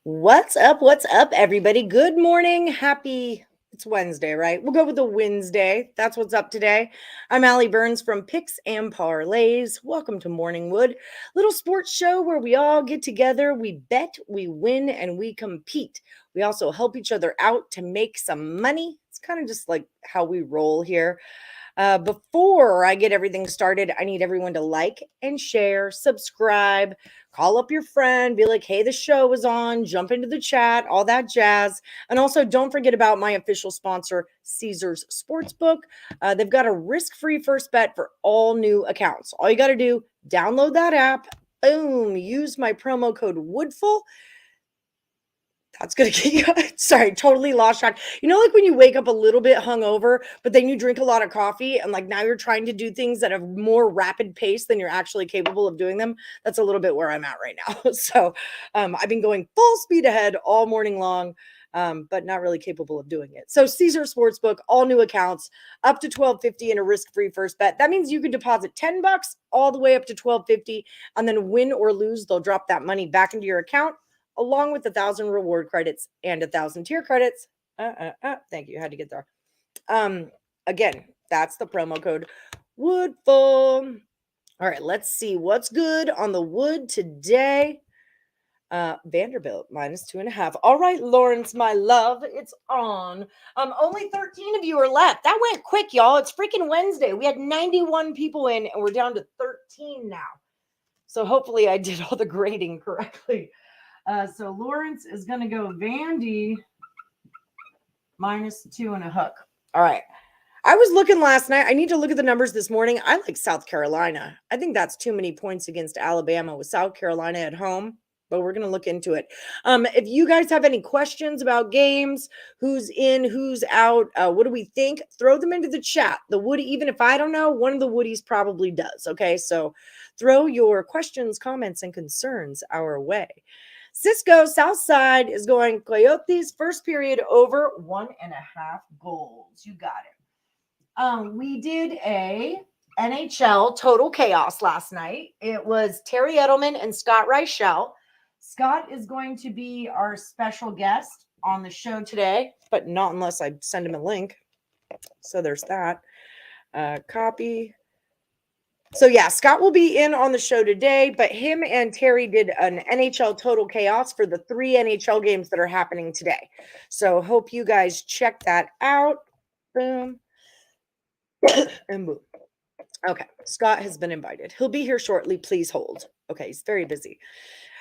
What's up? What's up, everybody? Good morning. It's Wednesday, right? We'll go with the Wednesday. That's what's up today. I'm Allie Burns from Picks and Parlays. Welcome to Morning Wood, little sports show where we all get together, we bet, we win, and we compete. We also help each other out to make some money. It's kind of just like how we roll here. Before I get everything started, I need everyone to like and share, subscribe, call up your friend, be like, hey, the show is on, jump into the chat, all that jazz. And also, don't forget about my official sponsor, Caesars Sportsbook. They've got a risk-free first bet for all new accounts. All you got to do, download that app, boom, use my promo code Woodful. That's going to get you, sorry, totally lost track. You know, like when you wake up a little bit hungover, but then you drink a lot of coffee and like now you're trying to do things at a more rapid pace than you're actually capable of doing them. That's a little bit where I'm at right now. So I've been going full speed ahead all morning long, but not really capable of doing it. So Caesar Sportsbook, all new accounts, up to $12.50 in a risk-free first bet. That means you can deposit $10 all the way up to $12.50, and then win or lose, they'll drop that money back into your account, along with 1,000 reward credits and 1,000 tier credits. Thank you. Had to get there. Again, that's the promo code Woodful. All right, let's see what's good on the wood today. Vanderbilt -2.5. All right, Lawrence, my love, it's on. Only 13 of you are left. That went quick, y'all. It's freaking Wednesday. We had 91 people in, and we're down to 13 now. So hopefully I did all the grading correctly. So Lawrence is going to go Vandy -2 and a hook. All right. I was looking last night. I need to look at the numbers this morning. I like South Carolina. I think that's too many points against Alabama with South Carolina at home, but we're going to look into it. If you guys have any questions about games, who's in, who's out, what do we think? Throw them into the chat. The Woody, even if I don't know, one of the Woodies probably does. Okay. So throw your questions, comments, and concerns our way. Cisco Southside is going Coyotes first period over 1.5 goals. You got it. We did a NHL Total Chaos last night. It was Terry Edelman and Scott Reichel. Scott is going to be our special guest on the show today, but not unless I send him a link. So there's that. Copy. So yeah, Scott will be in on the show today, but him and Terry did an NHL Total Chaos for the 3 NHL games that are happening today. So hope you guys check that out. Boom. And boom. Okay, Scott has been invited. He'll be here shortly. Please hold. Okay, he's very busy.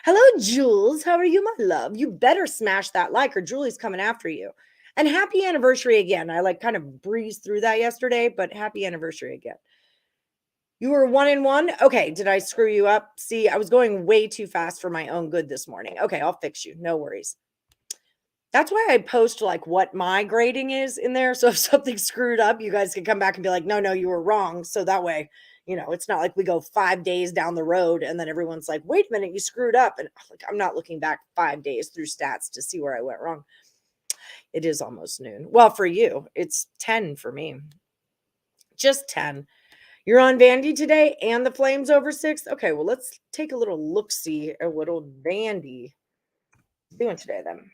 Hello, Jules. How are you, my love? You better smash that like or Julie's coming after you. And happy anniversary again. I kind of breezed through that yesterday, but happy anniversary again. You were 1-1. Okay. Did I screw you up? See, I was going way too fast for my own good this morning. Okay. I'll fix you. No worries. That's why I post what my grading is in there. So if something's screwed up, you guys can come back and be like, no, you were wrong. So that way, it's not like we go 5 days down the road and then everyone's like, wait a minute, you screwed up. And I'm not looking back 5 days through stats to see where I went wrong. It is almost noon. Well, for you, it's 10 for me. Just 10. You're on Vandy today and the Flames over 6? Okay, well, let's take a little look-see at what old Vandy is doing today then.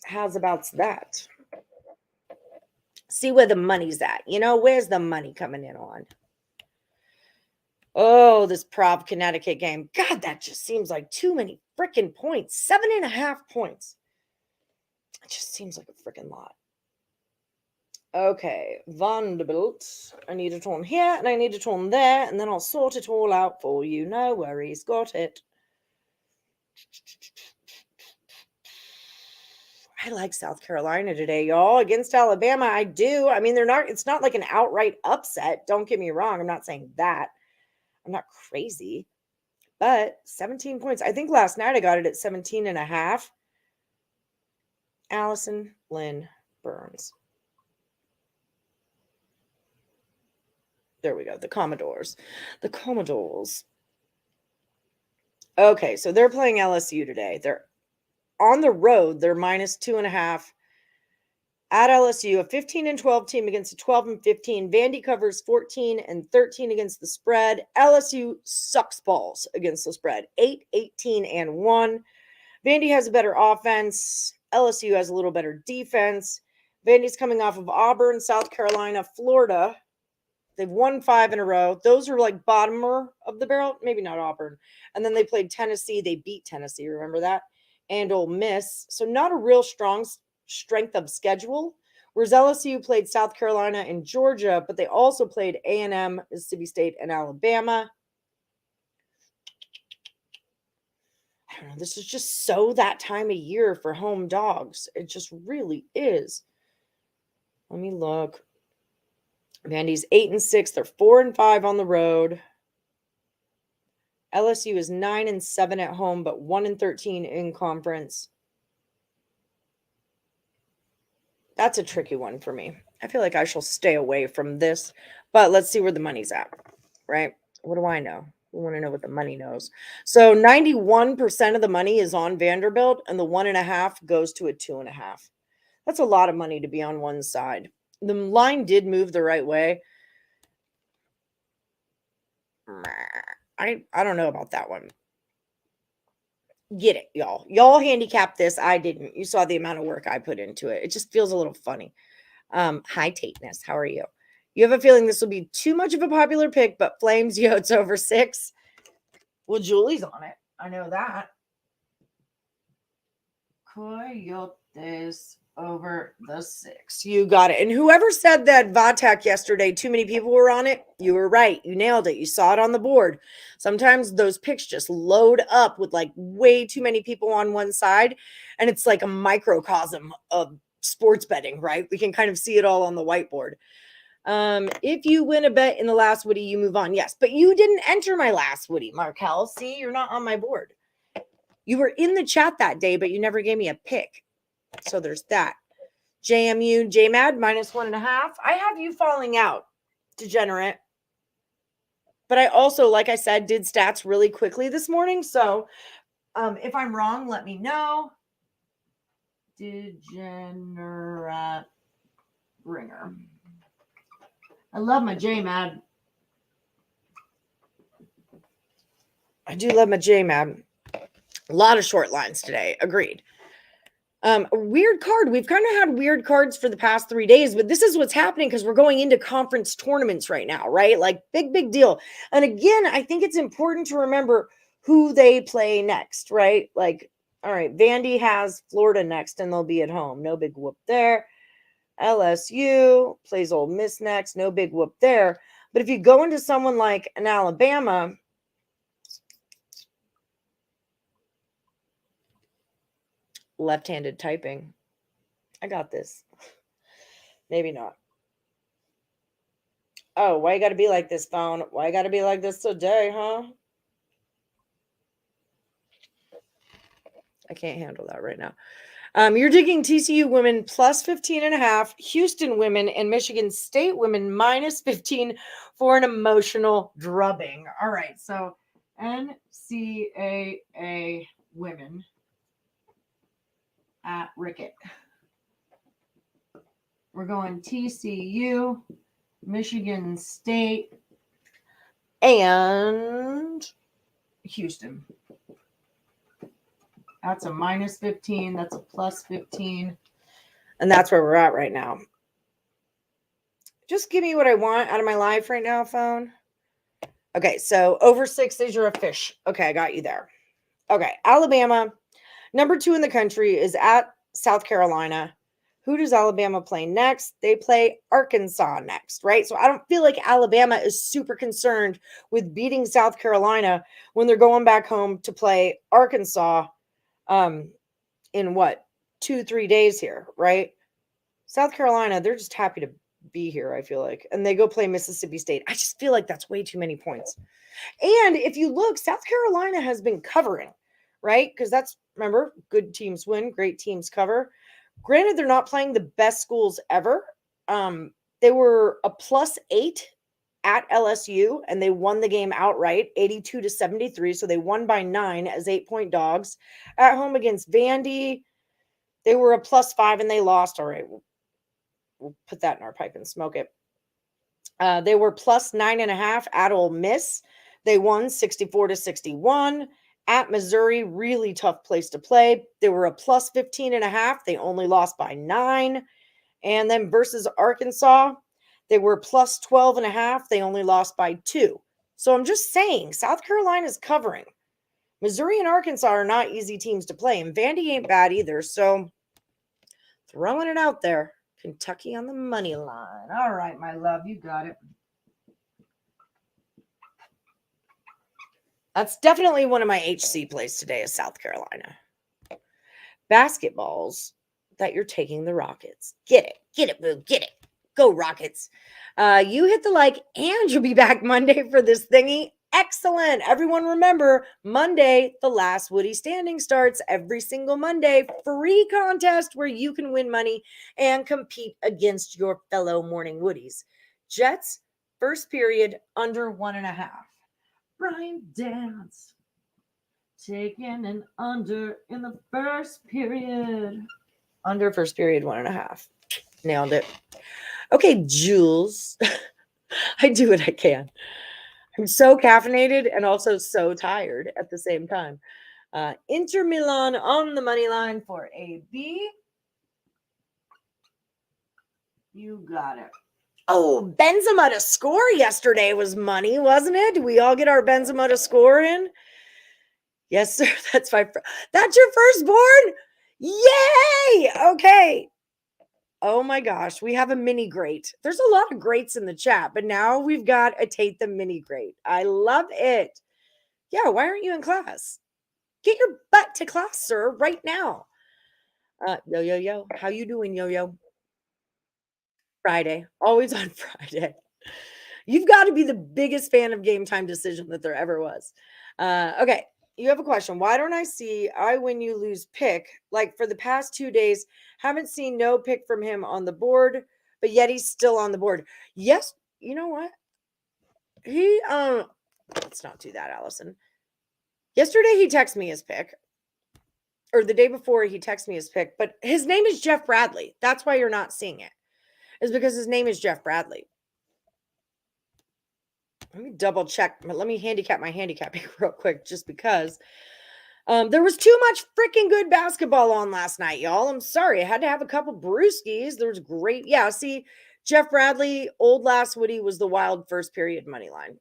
How's about that? See where the money's at. Where's the money coming in on? Oh, this Prov Connecticut game. God, that just seems like too many freaking points. 7.5 points. It just seems like a freaking lot. Okay, Vanderbilt. I need a turn here and I need a turn there, and then I'll sort it all out for you. No worries. Got it. I like South Carolina today, y'all. Against Alabama, I do. I mean, it's not like an outright upset. Don't get me wrong. I'm not saying that. I'm not crazy. But 17 points. I think last night I got it at 17.5. Allison Lynn Burns. There we go. The Commodores. Okay, so they're playing LSU today. They're on the road. They're -2.5 at LSU. A 15-12 team against a 12-15. Vandy covers 14-13 against the spread. LSU sucks balls against the spread. 8-18-1. Vandy has a better offense. LSU has a little better defense. Vandy's coming off of Auburn, South Carolina, Florida. They've won 5 in a row. Those are like bottomer of the barrel. Maybe not Auburn. And then they played Tennessee. They beat Tennessee. Remember that? And Ole Miss. So not a real strong strength of schedule. Whereas LSU played South Carolina and Georgia, but they also played A&M, Mississippi State, and Alabama. I don't know. This is just so that time of year for home dogs. It just really is. Let me look. Vandy's 8-6. They're 4-5 on the road. LSU is 9-7 at home, but 1-13 in conference. That's a tricky one for me. I feel like I shall stay away from this, but let's see where the money's at, right? What do I know? We want to know what the money knows. So 91% of the money is on Vanderbilt, and the 1.5 goes to a 2.5. That's a lot of money to be on one side. The line did move the right way. I don't know about that one. Get it, y'all. Y'all handicapped this. I didn't. You saw the amount of work I put into it. It just feels a little funny. Hi, Tateness. How are you? You have a feeling this will be too much of a popular pick, but Flames Yotes over 6. Well, Julie's on it. I know that. Coyotes over the 6. You got it. And whoever said that Vatak yesterday, too many people were on it, you were right. You nailed it. You saw it on the board. Sometimes those picks just load up with like way too many people on one side, and it's like a microcosm of sports betting, right? We can kind of see it all on the whiteboard. If you win a bet in the last Woody, you move on. Yes, but you didn't enter my last Woody, Markel. See, you're not on my board. You were in the chat that day, but you never gave me a pick. So there's that. JMU, JMAD, -1.5. I have you falling out, degenerate. But I also, like I said, did stats really quickly this morning. So if I'm wrong, let me know. Degenerate ringer. I love my JMAD. I do love my JMAD. A lot of short lines today. Agreed. A weird card. We've kind of had weird cards for the past 3 days, but this is what's happening because we're going into conference tournaments right now, right? Like big deal. And again, I think it's important to remember who they play next, right? Like, all right, Vandy has Florida next and they'll be at home. No big whoop there. LSU plays Ole Miss next. No big whoop there. But if you go into someone like an Alabama, left-handed typing. I got this. Maybe not. Oh, why you got to be like this, phone? Why you got to be like this today, huh? I can't handle that right now. You're digging TCU women +15.5, Houston women and Michigan State women -15 for an emotional drubbing. All right, so NCAA women at Rickett. We're going TCU, Michigan State, and Houston. That's a -15. That's a +15. And that's where we're at right now. Just give me what I want out of my life right now, phone. Okay, so over 6 is you're a fish. Okay, I got you there. Okay, Alabama, number 2 in the country, is at South Carolina. Who does Alabama play next? They play Arkansas next, right? So I don't feel like Alabama is super concerned with beating South Carolina when they're going back home to play Arkansas in what, 2-3 days here, right? South Carolina, they're just happy to be here, I feel like. And they go play Mississippi State. I just feel like that's way too many points. And if you look, South Carolina has been covering, right? Because that's, remember, good teams win, great teams cover. Granted, they're not playing the best schools ever. They were a +8 at LSU, and they won the game outright, 82-73. So they won by 9 as 8-point dogs. At home against Vandy, they were a +5 and they lost. All right, we'll put that in our pipe and smoke it. They were +9.5 at Ole Miss. They won 64-61. At Missouri, really tough place to play. They were a plus 15.5. They only lost by 9. And then versus Arkansas, they were plus 12.5. They only lost by 2. So I'm just saying, South Carolina's covering. Missouri and Arkansas are not easy teams to play, and Vandy ain't bad either. So throwing it out there. Kentucky on the money line. All right, my love, you got it. That's definitely one of my HC plays today is South Carolina. Basketballs that you're taking the Rockets. Get it, boo, get it. Go Rockets. You hit the like, and you'll be back Monday for this thingy. Excellent. Everyone remember, Monday, the last Woody standing starts every single Monday. Free contest where you can win money and compete against your fellow morning Woodies. Jets, first period, under 1.5. Brian Dance. Taking an under in the first period. Under first period, 1.5. Nailed it. Okay, Jules. I do what I can. I'm so caffeinated and also so tired at the same time. Inter Milan on the money line for AB. You got it. Oh, Benzema to score yesterday was money, wasn't it? Did we all get our Benzema to score in? Yes, sir. That's that's your firstborn? Yay! Okay. Oh my gosh, we have a mini great. There's a lot of greats in the chat, but now we've got a Tate the mini great. I love it. Yeah, why aren't you in class? Get your butt to class, sir, right now. Yo. How you doing, yo? Friday. Always on Friday. You've got to be the biggest fan of Game Time Decision that there ever was. Okay. You have a question. Why don't I see I win, you lose pick? Like for the past 2 days, haven't seen no pick from him on the board, but yet he's still on the board. Yes. You know what? Let's not do that, Allison. Yesterday he texted me his pick. Or the day before he texted me his pick, but his name is Jeff Bradley. That's why you're not seeing it. Is because his name is Jeff Bradley. Let me double check. Let me handicap my handicapping real quick just because there was too much freaking good basketball on last night, y'all. I'm sorry. I had to have a couple brewskis. There was great. Yeah, see, Jeff Bradley, old last Woody was the wild first period money line.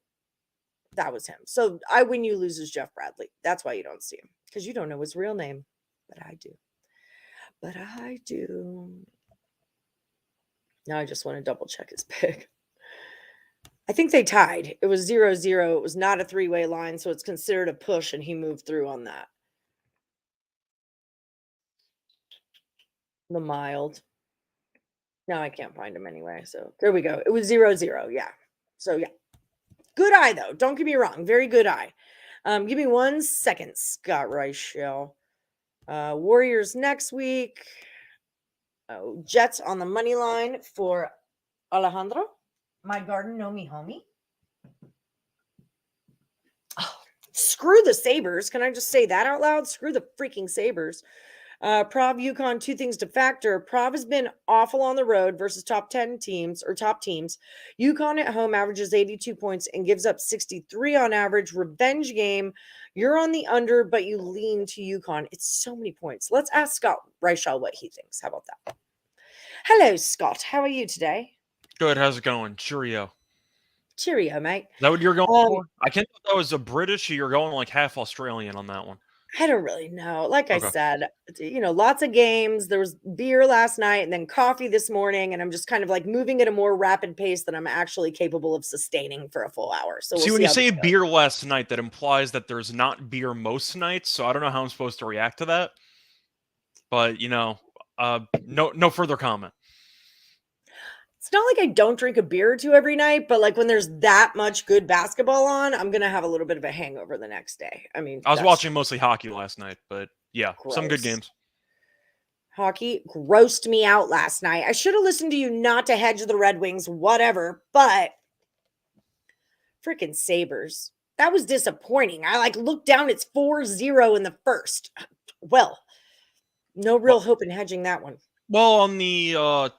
That was him. So I win, you lose is Jeff Bradley. That's why you don't see him because you don't know his real name. But I do. Now I just want to double check his pick. I think they tied. It was 0-0. It was not a three-way line, so it's considered a push, and he moved through on that. The mild. No, I can't find him anyway, so there we go. It was 0-0, yeah. So, yeah. Good eye, though. Don't get me wrong. Very good eye. Give me 1 second, Scott Reichel. Warriors next week. Jets on the money line for Alejandro. My garden, know me, homie. Oh, screw the Sabres. Can I just say that out loud? Screw the freaking Sabres. Prov, UConn, 2 things to factor. Prov has been awful on the road versus top 10 teams or top teams. UConn at home averages 82 points and gives up 63 on average. Revenge game. You're on the under, but you lean to UConn. It's so many points. Let's ask Scott Reichel what he thinks. How about that? Hello, Scott. How are you today? Good. How's it going? Cheerio. Cheerio, mate. Is that what you're going for? I can't tell if that was a British or you're going like half Australian on that one. I don't really know. Like I said, lots of games. There was beer last night and then coffee this morning. And I'm just kind of like moving at a more rapid pace than I'm actually capable of sustaining for a full hour. So when you say beer last night, that implies that there's not beer most nights. So I don't know how I'm supposed to react to that. But, no further comment. It's not like I don't drink a beer or two every night, but like when there's that much good basketball on, I'm going to have a little bit of a hangover the next day. I mean, I was watching mostly hockey last night, but yeah, some good games. Hockey grossed me out last night. I should have listened to you not to hedge the Red Wings, whatever, but freaking Sabres. That was disappointing. I looked down, it's 4-0 in the first. Well, no real hope in hedging that one. Well, on the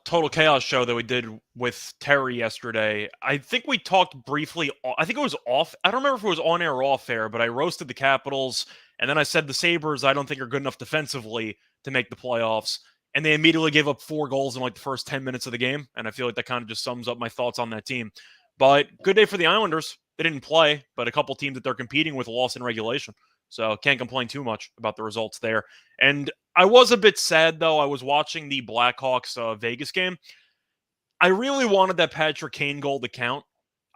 Total Chaos show that we did with Terry yesterday, I think we talked briefly. I think it was off. I don't remember if it was on air or off air, but I roasted the Capitals And then I said the Sabres I don't think are good enough defensively to make the playoffs. And they immediately gave up 4 goals in like the first 10 minutes of the game. And I feel like that kind of just sums up my thoughts on that team. But good day for the Islanders. They didn't play, but a couple teams that they're competing with lost in regulation. So can't complain too much about the results there. And I was a bit sad, though. I was watching the Blackhawks Vegas game. I really wanted that Patrick Kane goal to count.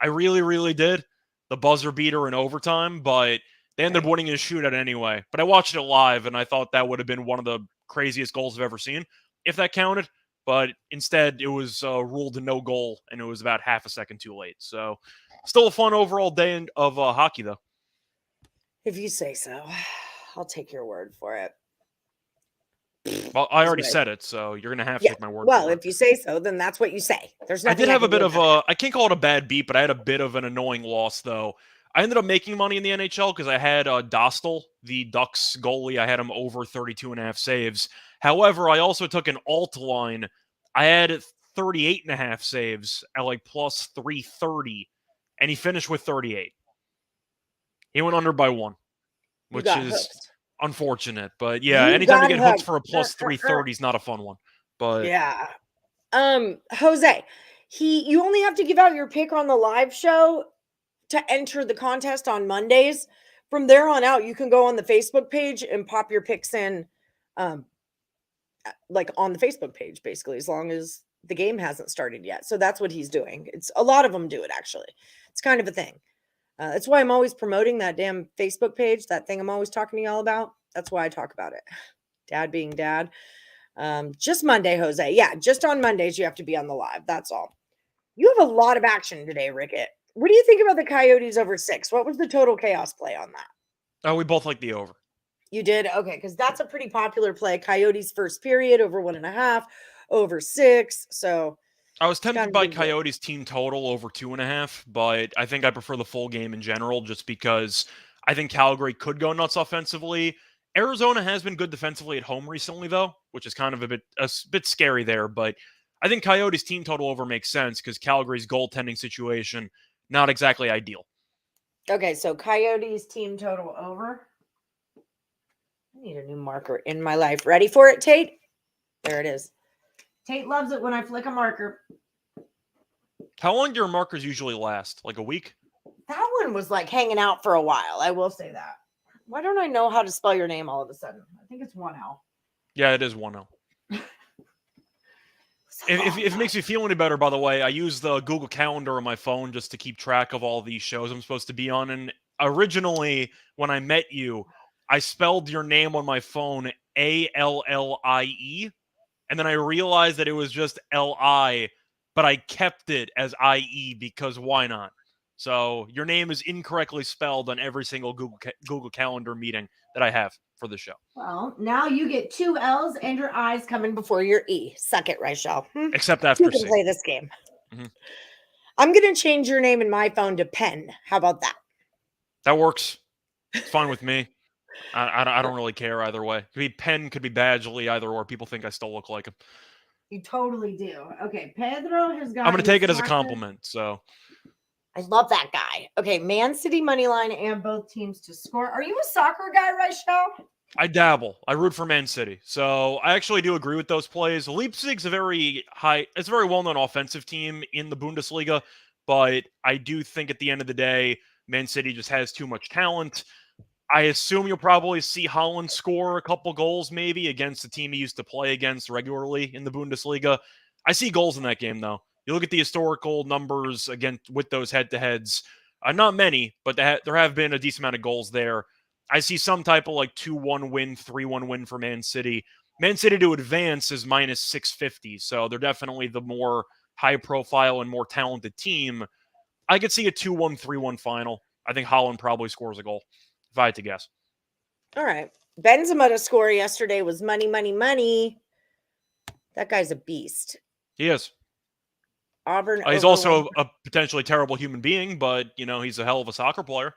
I really, really did. The buzzer beater in overtime, but they ended up winning in a shootout anyway. But I watched it live, and I thought that would have been one of the craziest goals I've ever seen, if that counted. But instead, it was ruled a no goal, and it was about half a second too late. So still a fun overall day of hockey, though. If you say so. I'll take your word for it. Well, I already said it, so you're going to have to take my word for it. Well, if you say so, then that's what you say. There's nothing I did have a bit of a, I can't call it a bad beat, but I had a bit of an annoying loss, though. I ended up making money in the NHL because I had Dostal, the Ducks goalie. I had him over 32.5 saves. However, I also took an alt line. I had 38.5 saves at like plus 330, and he finished with 38. He went under by 1, which is unfortunate. But yeah, anytime you get hooked for a plus 330 is not a fun one. But yeah. Jose, you only have to give out your pick on the live show to enter the contest on Mondays. From there on out, you can go on the Facebook page and pop your picks in, like on the Facebook page, basically, as long as the game hasn't started yet. So that's what he's doing. It's a lot of them do it, actually. It's kind of a thing. That's why I'm always promoting that damn Facebook page, that thing I'm always talking to y'all about. That's why I talk about it. Dad being dad. Just Monday, Jose. Yeah, just on Mondays, you have to be on the live. That's all. You have a lot of action today, Rickett. What do you think about the Coyotes over 6? What was the total chaos play on that? Oh, we both like the over. You did? Okay, because that's a pretty popular play. Coyotes first period over 1.5, over 6. So I was tempted by Coyotes team total over 2.5, but I think I prefer the full game in general just because I think Calgary could go nuts offensively. Arizona has been good defensively at home recently, though, which is kind of a bit scary there. But I think Coyotes team total over makes sense because Calgary's goaltending situation, not exactly ideal. Okay, so Coyotes team total over. I need a new marker in my life. Ready for it, Tate? There it is. Tate loves it when I flick a marker. How long do your markers usually last? Like a week? That one was like hanging out for a while. I will say that. Why don't I know how to spell your name all of a sudden? I think it's 1L. Yeah, it is 1L. If it makes you feel any better, by the way, I use the Google Calendar on my phone just to keep track of all these shows I'm supposed to be on. And originally, when I met you, I spelled your name on my phone A-L-L-I-E. And then I realized that it was just L-I, but I kept it as I-E because why not? So your name is incorrectly spelled on every single Google Calendar meeting that I have for the show. Well, now you get 2 L's and your I's coming before your E. Suck it, Reichel. Except after you can play this game. Mm-hmm. I'm going to change your name in my phone to Penn. How about that? That works. It's fine with me. I don't really care either way. Could be Penn, could be Badgley, either or. People think I still look like him. You totally do. Okay, Pedro has got. I'm going to take it as a compliment. So. I love that guy. Okay, Man City money line and both teams to score. Are you a soccer guy, Reichel? I dabble. I root for Man City. So I actually do agree with those plays. Leipzig's a very well-known offensive team in the Bundesliga, but I do think at the end of the day, Man City just has too much talent. I assume you'll probably see Haaland score a couple goals maybe against the team he used to play against regularly in the Bundesliga. I see goals in that game, though. You look at the historical numbers again with those head-to-heads. Not many, but there have been a decent amount of goals there. I see some type of like 2-1 win, 3-1 win for Man City. Man City to advance is minus 650, so they're definitely the more high-profile and more talented team. I could see a 2-1, 3-1 final. I think Haaland probably scores a goal, if I had to guess. All right. Benzema's score yesterday was money, money, money. That guy's a beast. He is. Auburn. He's also a potentially terrible human being, but, you know, he's a hell of a soccer player.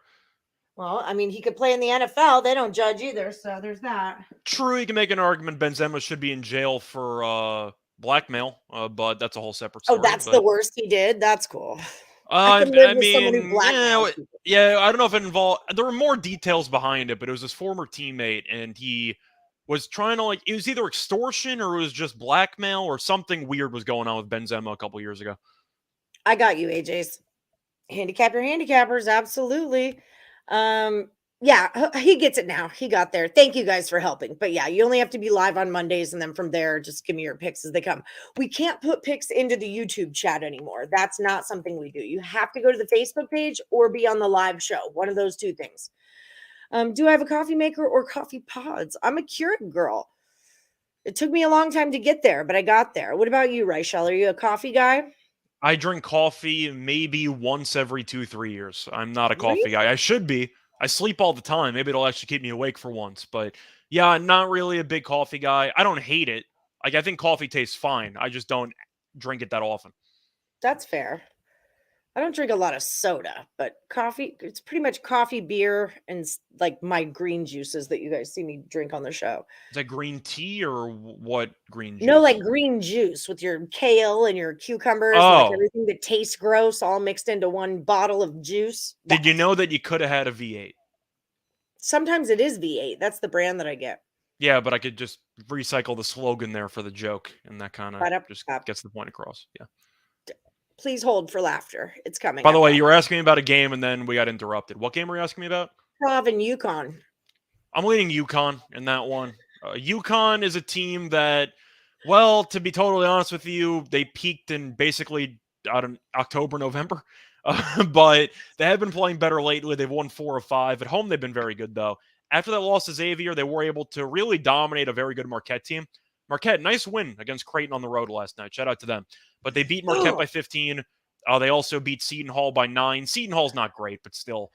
Well, I mean, he could play in the NFL. They don't judge either, so there's that. True, you can make an argument Benzema should be in jail for blackmail, but that's a whole separate story. Oh, that's the worst he did? That's cool. I can I live with someone who mean, blackmails people. yeah, I don't know if it involved. There were more details behind it, but it was his former teammate, and he was trying to it was either extortion or it was just blackmail or something weird was going on with Benzema a couple years ago. I got you, AJ's. Handicap your handicappers, absolutely. Yeah, he gets it now. He got there. Thank you guys for helping. But yeah, you only have to be live on Mondays, and then from there, just give me your picks as they come. We can't put picks into the YouTube chat anymore. That's not something we do. You have to go to the Facebook page or be on the live show. One of those two things. Do I have a coffee maker or coffee pods? I'm a Keurig girl. It took me a long time to get there, but I got there. What about you, Reichel? Are you a coffee guy? I drink coffee maybe once every 2-3 years. I'm not a Really? coffee guy. I should be. I sleep all the time. Maybe it'll actually keep me awake for once. But yeah, not really a big coffee guy. I don't hate it. I think coffee tastes fine. I just don't drink it that often. That's fair. I don't drink a lot of soda, but coffee, it's pretty much coffee, beer, and like my green juices that you guys see me drink on the show. Is that green tea or what green juice? No, like green juice with your kale and your cucumbers and like Oh, everything that tastes gross all mixed into one bottle of juice. did you know that you could have had a V8? Sometimes it is V8. That's the brand that I get. Yeah, but I could just recycle the slogan there for the joke, and that kind of just gets the point across. Yeah. Please hold for laughter. It's coming. By the way, you were asking me about a game, and then we got interrupted. What game were you asking me about? Prov and UConn. I'm leaning UConn in that one. UConn is a team that, well, to be totally honest with you, they peaked in basically October, November. But they have been playing better lately. They've won 4 of 5. At home, they've been very good, though. After that loss to Xavier, they were able to really dominate a very good Marquette team. Marquette, nice win against Creighton on the road last night. Shout out to them. But they beat Marquette by 15. They also beat Seton Hall by 9. Seton Hall's not great, but still.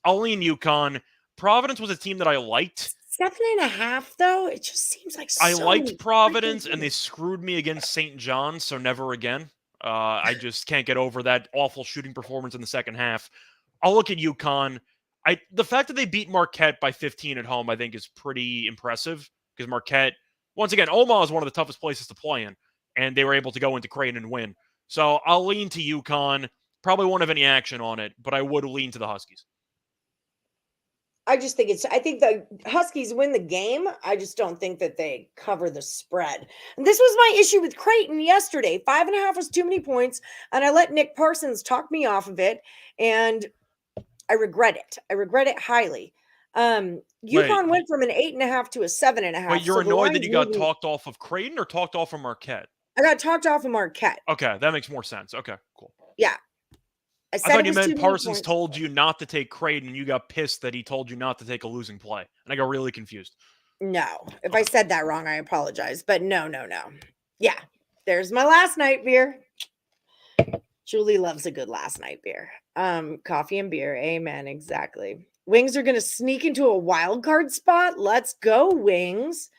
I'll lean UConn. Providence was a team that I liked. 7.5, though? It just seems like I liked Providence, and they screwed me against St. John's, so never again. I just can't get over that awful shooting performance in the second half. I'll look at UConn. The fact that they beat Marquette by 15 at home, I think, is pretty impressive because Marquette, once again, Omaha is one of the toughest places to play in, and they were able to go into Creighton and win. So I'll lean to UConn. Probably won't have any action on it, but I would lean to the Huskies. I think the Huskies win the game. I just don't think that they cover the spread. And this was my issue with Creighton yesterday. 5.5 was too many points, and I let Nick Parsons talk me off of it, and I regret it. I regret it highly. UConn went from an 8.5 to a 7.5. Wait, you're annoyed that you got talked off of Creighton or talked off of Marquette? I got talked off of Marquette. Okay, that makes more sense. Okay, cool. Yeah. I thought you meant Parsons told you not to take Creighton, and you got pissed that he told you not to take a losing play. And I got really confused. No. If I said that wrong, I apologize. But no. Yeah. There's my last night beer. Julie loves a good last night beer. Coffee and beer. Amen. Exactly. Wings are going to sneak into a wild card spot. Let's go, Wings.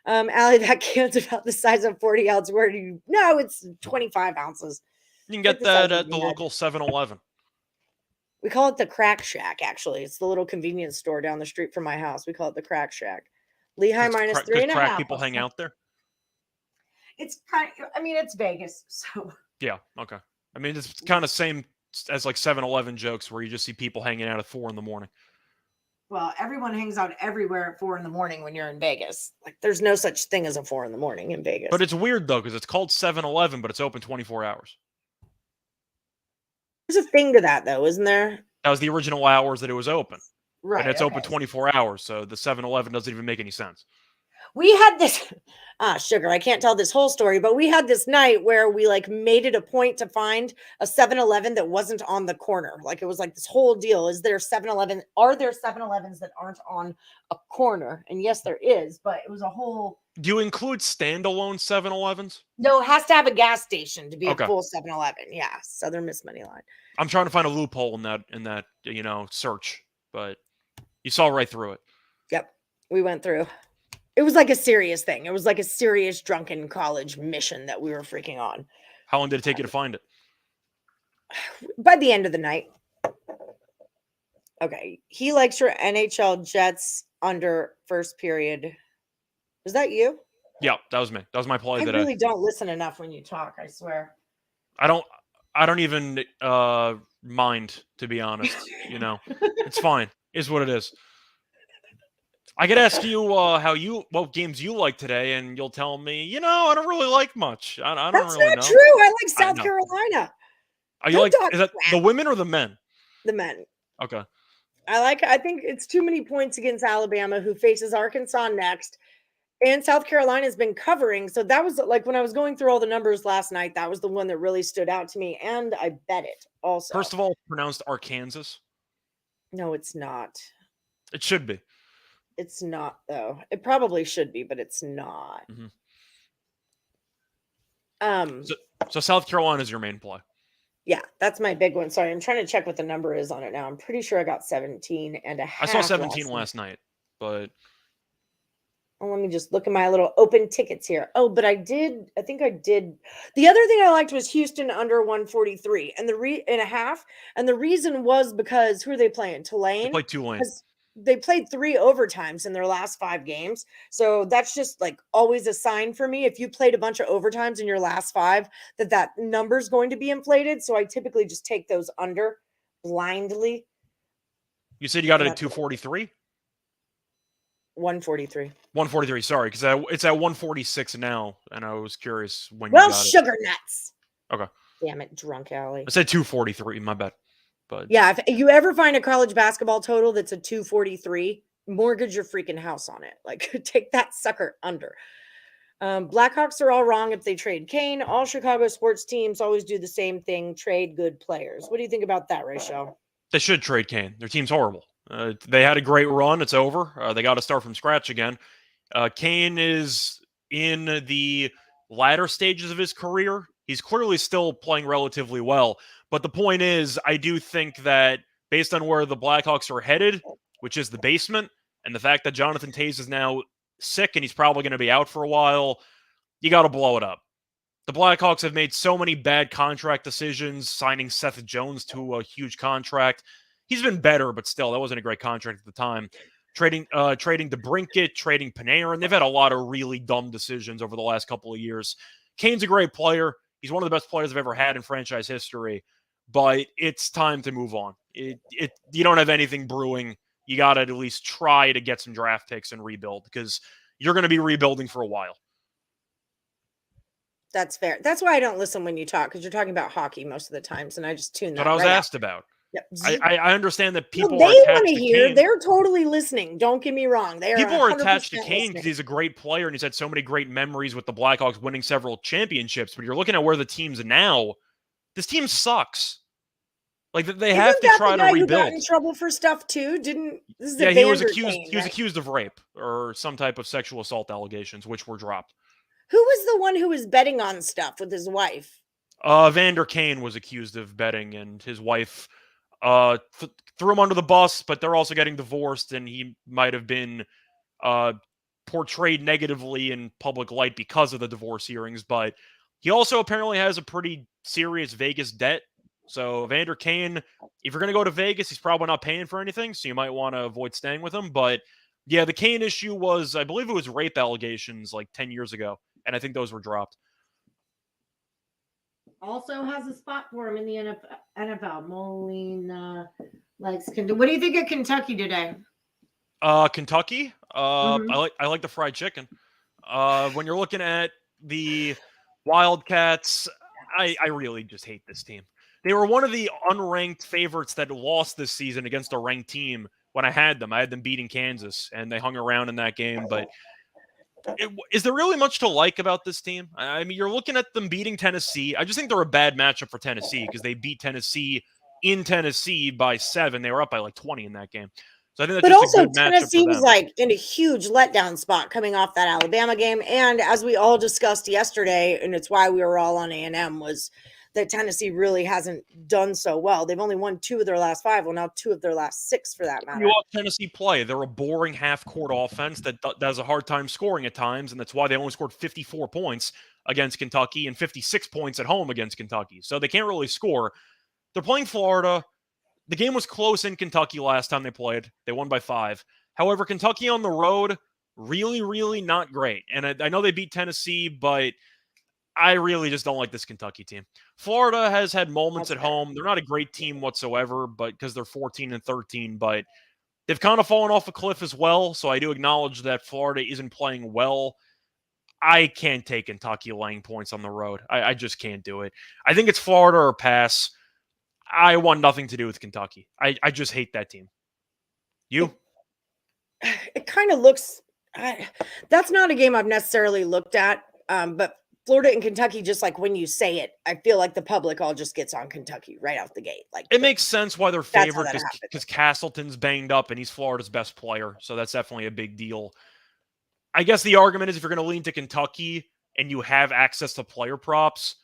Allie, that can's about the size of 40 ounce. Where do you? No, it's 25 ounces. You can get that at the local 7-Eleven. We call it the Crack Shack, actually. It's the little convenience store down the street from my house. We call it the Crack Shack. Lehigh minus 3.5. Crack people hang out there? It's it's Vegas, so. Yeah, okay. I mean, it's kind of same as like 7-Eleven jokes where you just see people hanging out at 4 in the morning. Well, everyone hangs out everywhere at 4 in the morning when you're in Vegas. Like, there's no such thing as a 4 in the morning in Vegas. But it's weird, though, because it's called 7-Eleven, but it's open 24 hours. There's a thing to that, though, isn't there? That was the original hours that it was open. Right. And it's open 24 hours, so the 7-Eleven doesn't even make any sense. We had this, sugar, I can't tell this whole story, but we had this night where we made it a point to find a 7-Eleven that wasn't on the corner. Like, it was like this whole deal. Are there 7-Elevens that aren't on a corner? And yes, there is, but it was a whole. Do you include standalone 7-Elevens? No, it has to have a gas station to be a full 7-Eleven. Yeah, Southern Miss Money Line. I'm trying to find a loophole in that search, but you saw right through it. Yep, we went through. It was like a serious thing. It was like a serious drunken college mission that we were freaking on. How long did it take you to find it? By the end of the night. Okay. He likes your NHL Jets under first period. Is that you? Yeah, that was me. That was my play. I really don't listen enough when you talk, I swear. I don't even mind, to be honest. It's fine. Is what it is. I could ask you what games you like today, and you'll tell me, I don't really like much. I don't That's really not know. true. I like I South know. Carolina. Are you is that the women or the men? The men. Okay. I think it's too many points against Alabama, who faces Arkansas next. And South Carolina has been covering. So that was like when I was going through all the numbers last night, that was the one that really stood out to me. And I bet it also. First of all, it's pronounced Arkansas. No, it's not. It should be. It's not, though. It probably should be, but it's not. Mm-hmm. So South Carolina is your main play. Yeah, that's my big one. Sorry, I'm trying to check what the number is on it now. I'm pretty sure I got 17 and a half. I saw 17 last night, but let me just look at my little open tickets here. Oh, but I think I did. The other thing I liked was Houston under 143 and and a half. And the reason was because who are they playing? Tulane? They played Tulane. They played 3 overtimes in their last 5 games. So that's just like always a sign for me. If you played a bunch of overtimes in your last 5, that number's going to be inflated. So I typically just take those under blindly. You said you got it at 243? 143. 143, sorry, because it's at 146 now, and I was curious when you got sugar nuts. Okay. Damn it, drunk alley. I said 243, my bad. But yeah, if you ever find a college basketball total that's a 243, mortgage your freaking house on it. Like, take that sucker under. Blackhawks are all wrong if they trade Kane. All Chicago sports teams always do the same thing, trade good players. What do you think about that, Rachel? They should trade Kane. Their team's horrible. They had a great run. It's over. They got to start from scratch again. Kane is in the latter stages of his career. He's clearly still playing relatively well. But the point is, I do think that based on where the Blackhawks are headed, which is the basement, and the fact that Jonathan Toews is now sick and he's probably going to be out for a while, you got to blow it up. The Blackhawks have made so many bad contract decisions, signing Seth Jones to a huge contract. He's been better, but still, that wasn't a great contract at the time. Trading DeBrincat, trading Panarin. They've had a lot of really dumb decisions over the last couple of years. Kane's a great player. He's one of the best players I've ever had in franchise history. But it's time to move on. You don't have anything brewing. You got to at least try to get some draft picks and rebuild, because you're going to be rebuilding for a while. That's fair. That's why I don't listen when you talk, because you're talking about hockey most of the times, and I just tune that. But I was asked about. Yep. I understand that people they are want to hear. Kane. They're totally listening. Don't get me wrong. People are attached to Kane because he's a great player and he's had so many great memories with the Blackhawks, winning several championships. But you're looking at where the team's now. This team sucks. Like, they have to try to rebuild. Who got in trouble for stuff too? He was accused of rape or some type of sexual assault allegations, which were dropped. Who was the one who was betting on stuff with his wife? Vander Kane was accused of betting, and his wife threw him under the bus, but they're also getting divorced, and he might have been portrayed negatively in public light because of the divorce hearings. But he also apparently has a pretty serious Vegas debt. So Vander Kane, if you're going to go to Vegas, he's probably not paying for anything, so you might want to avoid staying with him. But yeah, the Kane issue was, I believe it was rape allegations like 10 years ago, and I think those were dropped. Also has a spot for him in the NFL. Molina likes Kentucky. What do you think of Kentucky today? Kentucky? I like the fried chicken. When you're looking at the Wildcats, I really just hate this team. They were one of the unranked favorites that lost this season against a ranked team when I had them. I had them beating Kansas, and they hung around in that game. But is there really much to like about this team? I mean, you're looking at them beating Tennessee. I just think they're a bad matchup for Tennessee because they beat Tennessee in Tennessee by 7. They were up by like 20 in that game. So I think that's just a good matchup for them. Tennessee was like in a huge letdown spot coming off that Alabama game. And as we all discussed yesterday, and it's why we were all on A&M, was that Tennessee really hasn't done so well. They've only won 2 of their last 5. Well, now 2 of their last 6 for that matter. You watch Tennessee play. They're a boring half-court offense that has a hard time scoring at times, and that's why they only scored 54 points against Kentucky and 56 points at home against Kentucky. So they can't really score. They're playing Florida. The game was close in Kentucky last time they played. They won by 5. However, Kentucky on the road, really, really not great. And I know they beat Tennessee, but I really just don't like this Kentucky team. Florida has had moments That's at fair. home. They're not a great team whatsoever, but because they're 14-13, but they've kind of fallen off a cliff as well. So I do acknowledge that Florida isn't playing well. I can't take Kentucky laying points on the road. I just can't do it. I think it's Florida or pass. I want nothing to do with Kentucky. I just hate that team. You? It kind of looks that's not a game I've necessarily looked at, but Florida and Kentucky, just like when you say it, I feel like the public all just gets on Kentucky right out the gate. Like It makes sense why they're that's how favored that happens. because Castleton's banged up and he's Florida's best player. So that's definitely a big deal. I guess the argument is if you're going to lean to Kentucky and you have access to player props,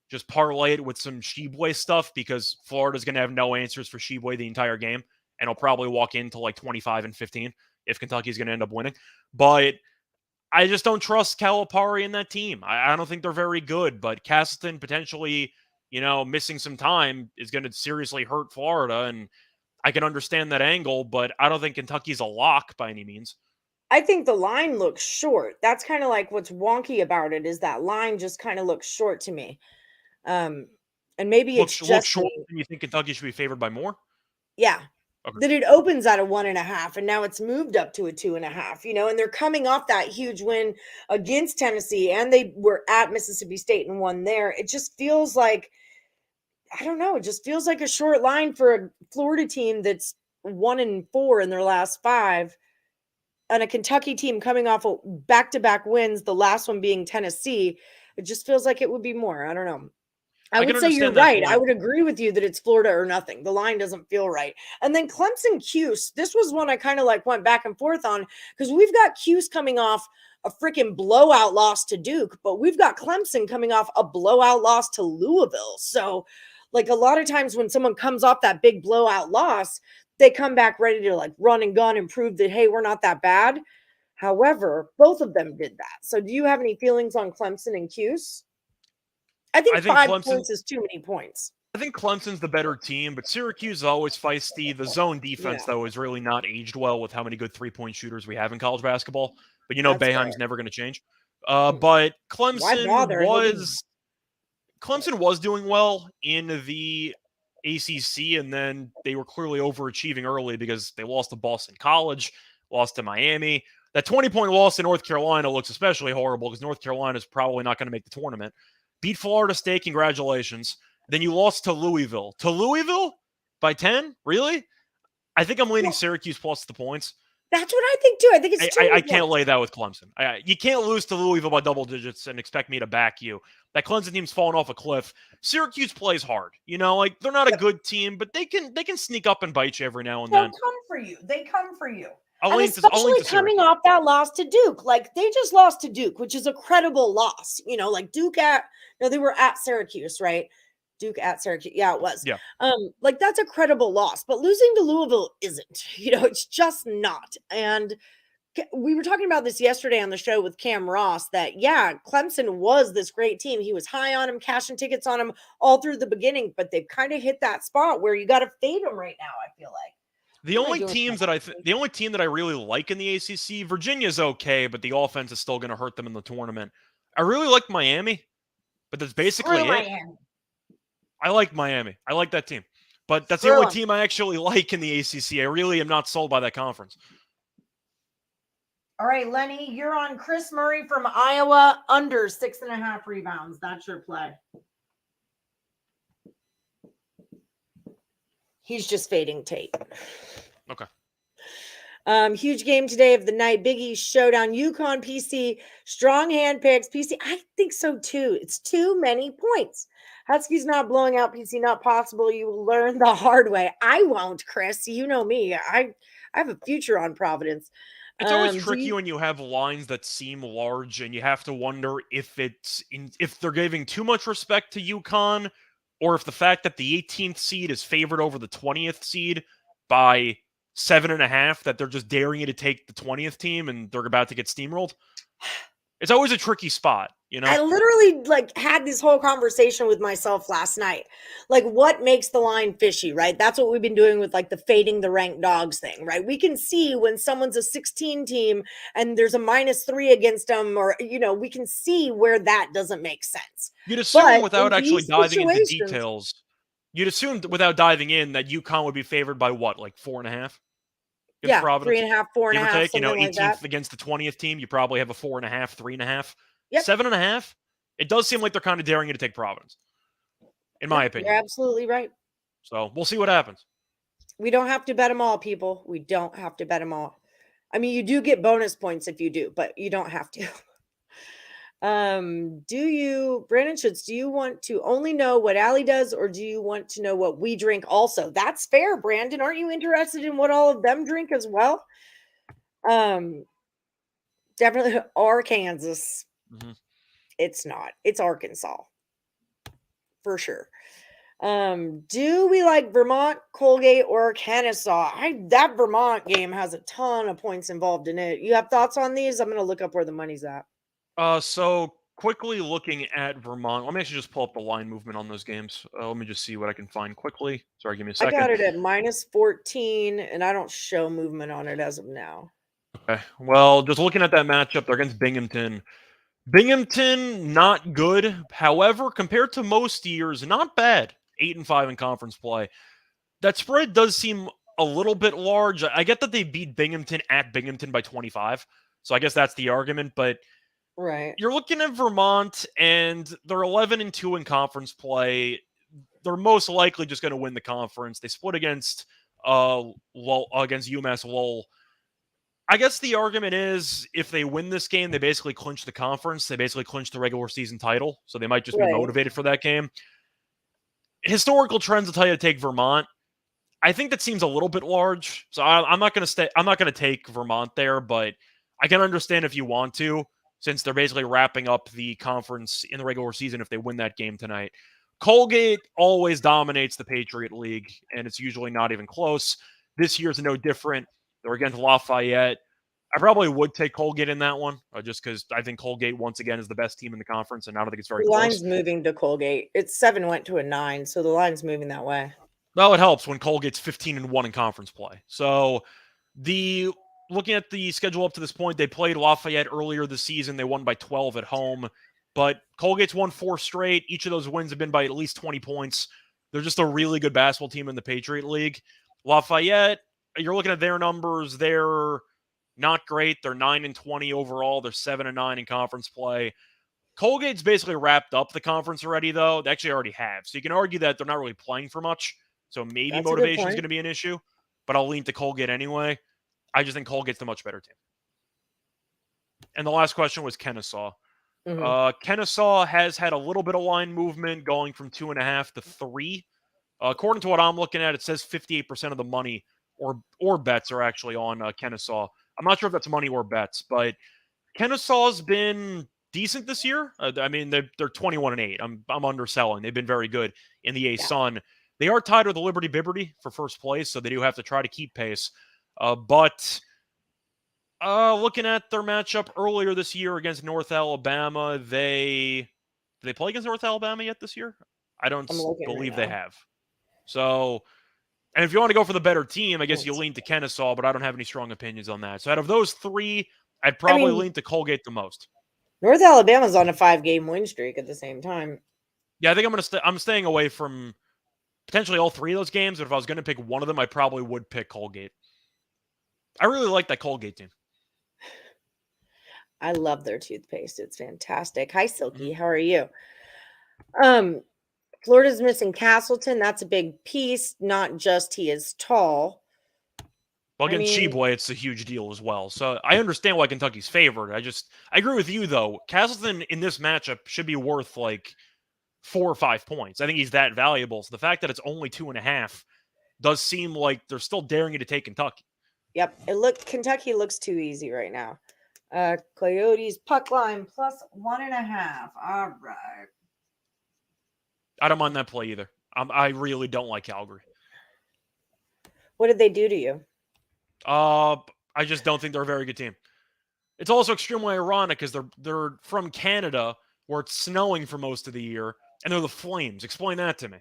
just parlay it with some Sheboy stuff because Florida's going to have no answers for Sheboy the entire game. And he'll probably walk into like 25-15 if Kentucky's going to end up winning. But I just don't trust Calipari in that team. I don't think they're very good, but Castleton potentially, missing some time is going to seriously hurt Florida. And I can understand that angle, but I don't think Kentucky's a lock by any means. I think the line looks short. That's kind of like what's wonky about it is that line just kind of looks short to me. And maybe it's just short. And you think Kentucky should be favored by more? Yeah. Okay. That it opens at a 1.5 and now it's moved up to a 2.5, and they're coming off that huge win against Tennessee and they were at Mississippi State and won there. It just feels like, I don't know, it just feels like a short line for a Florida team that's 1-4 in their last 5 and a Kentucky team coming off of back-to-back wins, the last one being Tennessee. It just feels like it would be more. I don't know. I would say you're right. I would agree with you that it's Florida or nothing. The line doesn't feel right. And then Clemson Cuse, this was one I kind of like went back and forth on because we've got Cuse coming off a freaking blowout loss to Duke, but we've got Clemson coming off a blowout loss to Louisville. So like a lot of times when someone comes off that big blowout loss, they come back ready to like run and gun and prove that, hey, we're not that bad. However, both of them did that. So do you have any feelings on Clemson and Cuse? I think 5 points is too many points. I think Clemson's the better team, but Syracuse is always feisty. The zone defense, though, is really not aged well with how many good three-point shooters we have in college basketball. But Boeheim's never going to change. But Clemson was doing well in the ACC, and then they were clearly overachieving early because they lost to Boston College, lost to Miami. That 20-point loss in North Carolina looks especially horrible because North Carolina is probably not going to make the tournament. Beat Florida State, congratulations. Then you lost to Louisville. To Louisville? By 10? Really? I think I'm leaning Syracuse plus the points. That's what I think, too. I think it's I can't lay that with Clemson. You can't lose to Louisville by double digits and expect me to back you. That Clemson team's fallen off a cliff. Syracuse plays hard. They're not a good team, but they can sneak up and bite you every now and then. They'll come for you. They come for you. Especially coming off that loss to Duke. Like, they just lost to Duke, which is a credible loss. Like they were at Syracuse, right? Duke at Syracuse. Yeah, it was. Yeah. Like, that's a credible loss. But losing to Louisville isn't. It's just not. And we were talking about this yesterday on the show with Cam Ross that, Clemson was this great team. He was high on him, cashing tickets on him all through the beginning. But they've kind of hit that spot where you got to fade them right now, I feel like. The only team that I really like in the ACC, Virginia's okay, but the offense is still going to hurt them in the tournament. I really like Miami, but that's basically it. Miami. I like Miami. I like that team, but that's the only team I actually like in the ACC. I really am not sold by that conference. All right, Lenny, you're on Chris Murray from Iowa under 6.5 rebounds. That's your play. He's just fading Tate. Okay. Huge game today of the night. Big East showdown. UConn, PC. Strong hand picks. PC. I think so too. It's too many points. Huskies not blowing out PC. Not possible. You will learn the hard way. I won't, Chris. You know me. I have a future on Providence. It's always tricky when you have lines that seem large and you have to wonder if they're giving too much respect to UConn, or if the fact that the 18th seed is favored over the 20th seed by 7.5, that they're just daring you to take the 20th team and they're about to get steamrolled. It's always a tricky spot. You know, I literally like had this whole conversation with myself last night. Like, what makes the line fishy, right? That's what we've been doing with like the fading the ranked dogs thing, right? We can see when someone's a 16 team and there's a -3 against them, or, we can see where that doesn't make sense. you'd assume But without in actually these diving into situations, details, you'd assume without diving in that UConn would be favored by what, like 4.5 against yeah, Providence, 3.5, four and a give or half, take. something like that. 18th against the 20th team, you probably have a 4.5, 3.5, Yep. 7.5. It does seem like they're kind of daring you to take Providence, in my Yep. You're opinion. absolutely right. So we'll see what happens. We don't have to bet them all, people. We don't have to bet them all. I mean, you do get bonus points if you do, but you don't have to. Brandon Schutz, do you want to only know what Allie does, or do you want to know what we drink also? That's fair, Brandon. Aren't you interested in what all of them drink as well? Definitely Arkansas. Mhm. It's not. It's Arkansas. For sure. Do we like Vermont, Colgate, or Kennesaw? That Vermont game has a ton of points involved in it. You have thoughts on these? I'm gonna look up where the money's at. So quickly looking at Vermont, let me actually just pull up the line movement on those games. Let me just see what I can find quickly. Sorry, give me a I second. got it at -14, and I don't show movement on it as of now. Okay. Well, just looking at that matchup, they're against Binghamton. Binghamton, not good. However, compared to most years, not bad. 8-5 in conference play. That spread does seem a little bit large. I get that they beat Binghamton at Binghamton by 25. So I guess that's the argument. But Right. you're looking at Vermont, and they're 11-2 in conference play. They're most likely just going to win the conference. They split against against UMass Lowell. I guess the argument is if they win this game, they basically clinch the conference. They basically clinch the regular season title. So they might just be Right. motivated for that game. Historical trends will tell you to take Vermont. I think that seems a little bit large. So I'm not going to stay. I'm not going to take Vermont there, but I can understand if you want to, since they're basically wrapping up the conference in the regular season if they win that game tonight. Colgate always dominates the Patriot League, and it's usually not even close. This year's no different. They're against Lafayette. I probably would take Colgate in that one, just because I think Colgate once again is the best team in the conference, and I don't think it's very The close. line's moving to Colgate. It's 7 went to a 9, so the line's moving that way. Well, it helps when Colgate's 15-1 in conference play. So looking at the schedule up to this point, they played Lafayette earlier this season. They won by 12 at home, but Colgate's won 4 straight. Each of those wins have been by at least 20 points. They're just a really good basketball team in the Patriot League. Lafayette, you're looking at their numbers. They're not great. They're 9-20 overall. They're 7-9 in conference play. Colgate's basically wrapped up the conference already, though. They actually already have. So you can argue that they're not really playing for much. So maybe That's a good motivation is point. going to be an issue, but I'll lean to Colgate anyway. I just think Colgate's the much better team. And the last question was Kennesaw. Kennesaw has had a little bit of line movement going from 2.5 to 3. According to what I'm looking at, it says 58% of the money or bets are actually on Kennesaw. I'm not sure if that's money or bets, but Kennesaw's been decent this year. I mean, they're 21-8. I'm underselling. They've been very good in the A-Sun. They are tied with the Liberty Bibberty for first place, so they do have to try to keep pace. But looking at their matchup earlier this year against North Alabama, did they play against North Alabama yet this year? I don't believe they have. So, and if you want to go for the better team, I guess you lean to Kennesaw, but I don't have any strong opinions on that. So out of those 3, I'd probably lean to Colgate the most. North Alabama's on a 5-game win streak at the same time. Yeah, I think I'm staying away from potentially all 3 of those games, but if I was going to pick one of them, I probably would pick Colgate. I really like that Colgate team. I love their toothpaste. It's fantastic. Hi, Silky. How are you? Florida's missing Castleton. That's a big piece. Not just he is tall. Well, against Sheboy, it's a huge deal as well. So I understand why Kentucky's favored. I agree with you, though. Castleton in this matchup should be worth like 4 or 5 points. I think he's that valuable. So the fact that it's only 2.5 does seem like they're still daring you to take Kentucky. Yep. Kentucky looks too easy right now. Coyotes puck line +1.5. All right. I don't mind that play either. I really don't like Calgary. What did they do to you? I just don't think they're a very good team. It's also extremely ironic because they're from Canada, where it's snowing for most of the year, and they're the Flames. Explain that to me.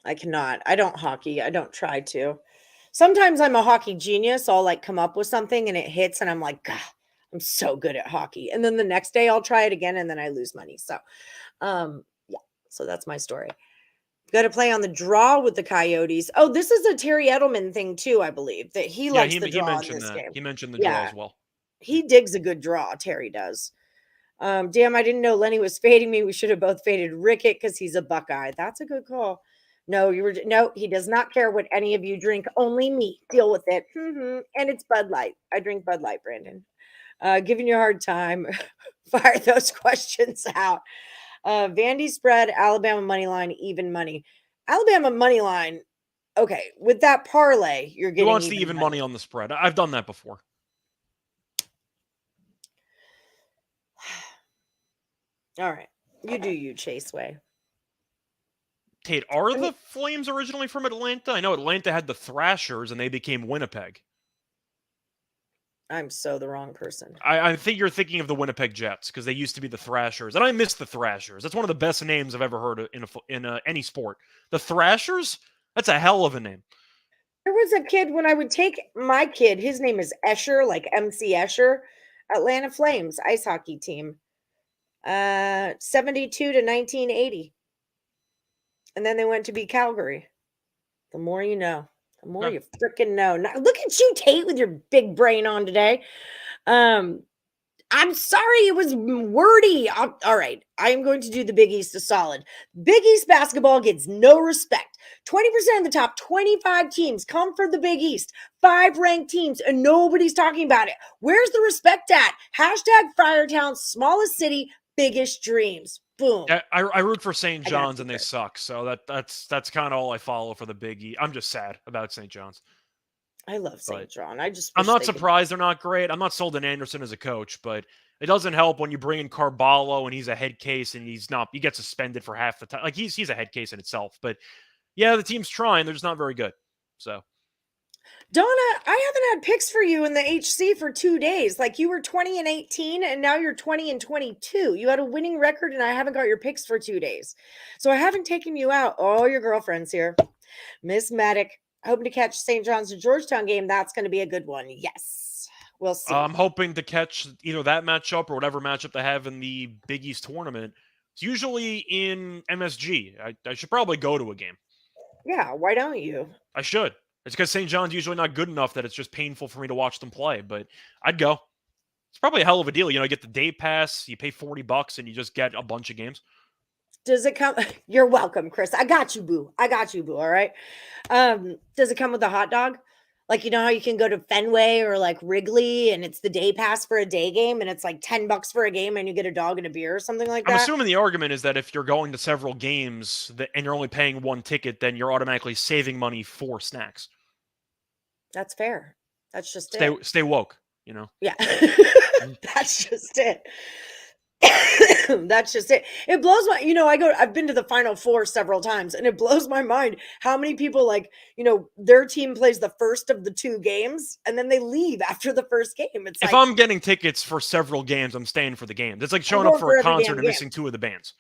I cannot. I don't hockey. I don't try to. Sometimes I'm a hockey genius. I'll like come up with something and it hits and I'm like, God, I'm so good at hockey. And then the next day I'll try it again and then I lose money. So, yeah. So that's my story. Got to play on the draw with the Coyotes. Oh, this is a Terry Edelman thing too, I believe, that he likes the draw in this game. He mentioned the draw Yeah. as well. He digs a good draw, Terry does. Damn, I didn't know Lenny was fading me. We should have both faded Rickett because he's a Buckeye. That's a good call. No, he does not care what any of you drink. Only me. Deal with it. And it's Bud Light. I drink Bud Light, Brandon. Giving you a hard time. Fire those questions out. Vandy spread, Alabama money line, even money. Alabama money line. Okay, with that parlay, you're getting. He wants the even money on the spread. I've done that before. All right, you do you, Chase Way. Tate, are the Flames originally from Atlanta? I know Atlanta had the Thrashers and they became Winnipeg. I'm so the wrong person. I think you're thinking of the Winnipeg Jets because they used to be the Thrashers, and I miss the Thrashers. That's one of the best names I've ever heard in any sport. The Thrashers? That's a hell of a name. There was a kid when I would take my kid. His name is Escher, like MC Escher. Atlanta Flames ice hockey team. 72 to 1980. And then they went to be Calgary. The more you know. The more you freaking know. Now, look at you, Tate, with your big brain on today. I'm sorry it was wordy. All right. I am going to do the Big East a solid. Big East basketball gets no respect. 20% of the top 25 teams come from the Big East. 5 ranked teams, and nobody's talking about it. Where's the respect at? Hashtag Friartown, smallest city, biggest dreams. Boom. I root for St. John's and they suck. So that's kind of all I follow for the Big E. I'm just sad about St. John's. I love St. John. I'm not surprised they're not great. I'm not sold on Anderson as a coach, but it doesn't help when you bring in Carballo and he's a head case and he gets suspended for half the time. Like he's a head case in itself. But yeah, the team's trying. They're just not very good. So Donna, I haven't had picks for you in the HC for 2 days. Like you were 20 and 18 and now you're 20 and 22. You had a winning record and I haven't got your picks for 2 days. So I haven't taken you out. Oh, your girlfriend's here. Miss Maddock, hoping to catch St. John's and Georgetown game. That's going to be a good one. Yes. We'll see. I'm hoping to catch either that matchup or whatever matchup they have in the Big East tournament. It's usually in MSG. I should probably go to a game. Yeah, why don't you? I should. It's because St. John's usually not good enough that it's just painful for me to watch them play, but I'd go. It's probably a hell of a deal. You know, you get the day pass, you pay $40 and you just get a bunch of games. Does it come? You're welcome, Chris. I got you, boo. All right. Does it come with a hot dog? Like, you know how you can go to Fenway or like Wrigley and it's the day pass for a day game and it's like $10 for a game and you get a dog and a beer or something like that? I'm assuming the argument is that if you're going to several games and you're only paying one ticket, then you're automatically saving money for snacks. That's fair. That's just it. Stay woke, you know? Yeah. That's just it. That's just it. It blows my, I've been to the Final Four several times and it blows my mind how many people their team plays the first of the 2 games and then they leave after the first game. It's if I'm getting tickets for several games, I'm staying for the games. It's like showing up for a concert and missing 2 of the bands.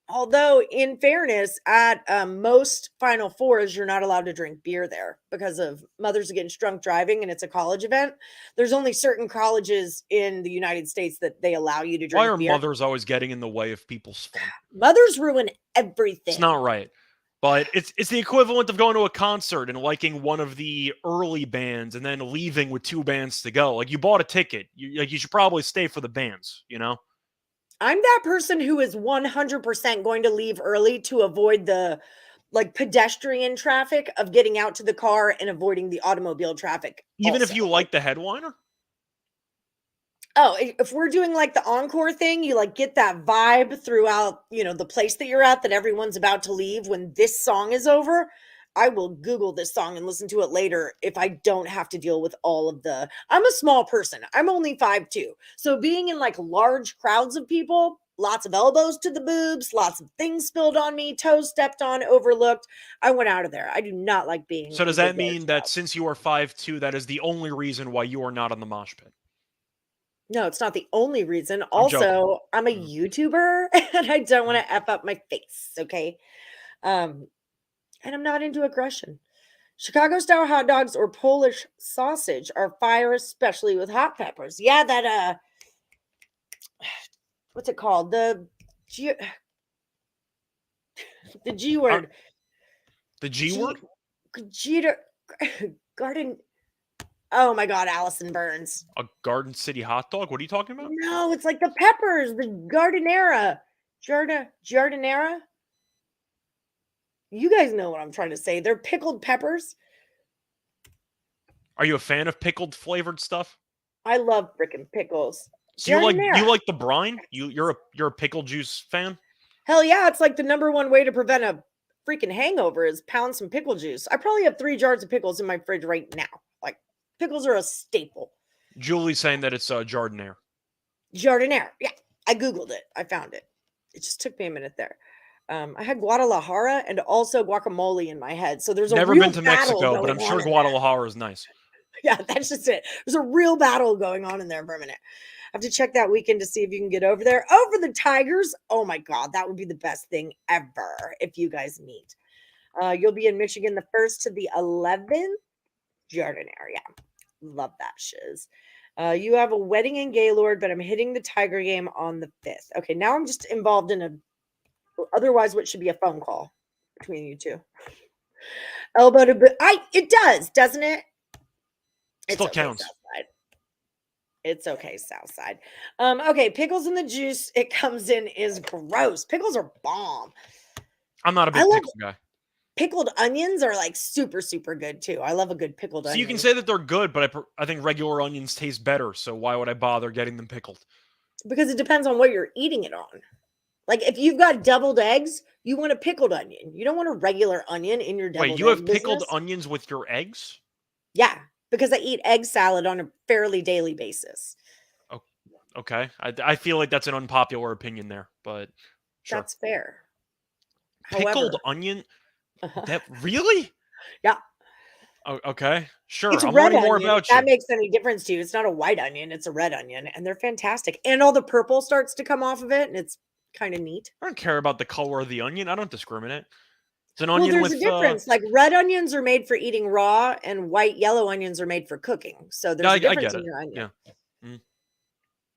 Although, in fairness, at most Final Fours, you're not allowed to drink beer there because of mothers against drunk driving, and it's a college event. There's only certain colleges in the United States that they allow you to drink beer. Why are mothers always getting in the way of people's fun? Mothers ruin everything. It's not right. But it's the equivalent of going to a concert and liking one of the early bands and then leaving with 2 bands to go. Like, you bought a ticket. You should probably stay for the bands, you know? I'm that person who is 100% going to leave early to avoid the pedestrian traffic of getting out to the car and avoiding the automobile traffic. Even if you like the headliner? Oh, if we're doing the encore thing, you get that vibe throughout, the place that you're at that everyone's about to leave when this song is over. I will Google this song and listen to it later if I don't have to deal with all of I'm a small person. I'm only 5'2". So being in large crowds of people, lots of elbows to the boobs, lots of things spilled on me, toes stepped on, overlooked. I went out of there. I do not like being. So does that mean that since you are 5'2", that is the only reason why you are not on the mosh pit? No, it's not the only reason. I'm joking. Also, I'm a Mm. YouTuber and I don't want to F up my face, okay? And I'm not into aggression. Chicago style hot dogs or Polish sausage are fire, especially with hot peppers. Yeah, that what's it called? G the G Uh, word. the G G word? Jeter Garden. Oh my god, Allison Burns. A Garden City hot dog? What are you talking about? No, it's like the peppers, the Gardinera. Jardinera? You guys know what I'm trying to say. They're pickled peppers. Are you a fan of pickled flavored stuff? I love freaking pickles. So Jardinera. you like the brine? You're a pickle juice fan? Hell yeah, it's like the number one way to prevent a freaking hangover is pound some pickle juice. I probably have 3 jars of pickles in my fridge right now. Like pickles are a staple. Julie's saying that it's Jardiniere. Jardinera. Yeah, I Googled it. I found it. It just took me a minute there. I had Guadalajara and also guacamole in my head. So there's a Never real been to battle Mexico, but going I'm on sure in there. Guadalajara is nice. Yeah, that's just it. There's a real battle going on in there for a minute. I have to check that weekend to see if you can get over there. Over the Tigers. Oh my God, that would be the best thing ever if you guys meet. You'll be in Michigan the 1st to the 11th. Jardinere, yeah. Love that shiz. You have a wedding in Gaylord, but I'm hitting the Tiger game on the 5th. Okay, now I'm just involved in a otherwise what should be a phone call between you two. Elbow to boot. It does, doesn't it? It's Still okay, counts. Southside. It's okay, Southside. Okay, pickles in the juice. It comes in is gross. Pickles are bomb. I'm not a big pickle guy. Pickled onions are like super, super good too. I love a good pickled onion. So you can say that they're good, but I think regular onions taste better. So why would I bother getting them pickled? Because it depends on what you're eating it on. Like if you've got deviled eggs, you want a pickled onion. You don't want a regular onion in your deviled egg. Wait, you have pickled business. onions with your eggs? Yeah, because I eat egg salad on a fairly daily basis. Oh, okay. I feel like that's an unpopular opinion there, but sure. That's fair. Pickled However, onion? That really? Yeah. Oh, okay. Sure. It's I'm red learning more onion, about if that you. makes any difference to you. It's not a white onion, it's a red onion, and they're fantastic. And all the purple starts to come off of it, and it's kind of neat. I don't care about the color of the onion. I don't discriminate. It's an Well, onion there's with a difference. Like red onions are made for eating raw, and white yellow onions are made for cooking. So there's a I difference get in it. your onion. Yeah. Mm.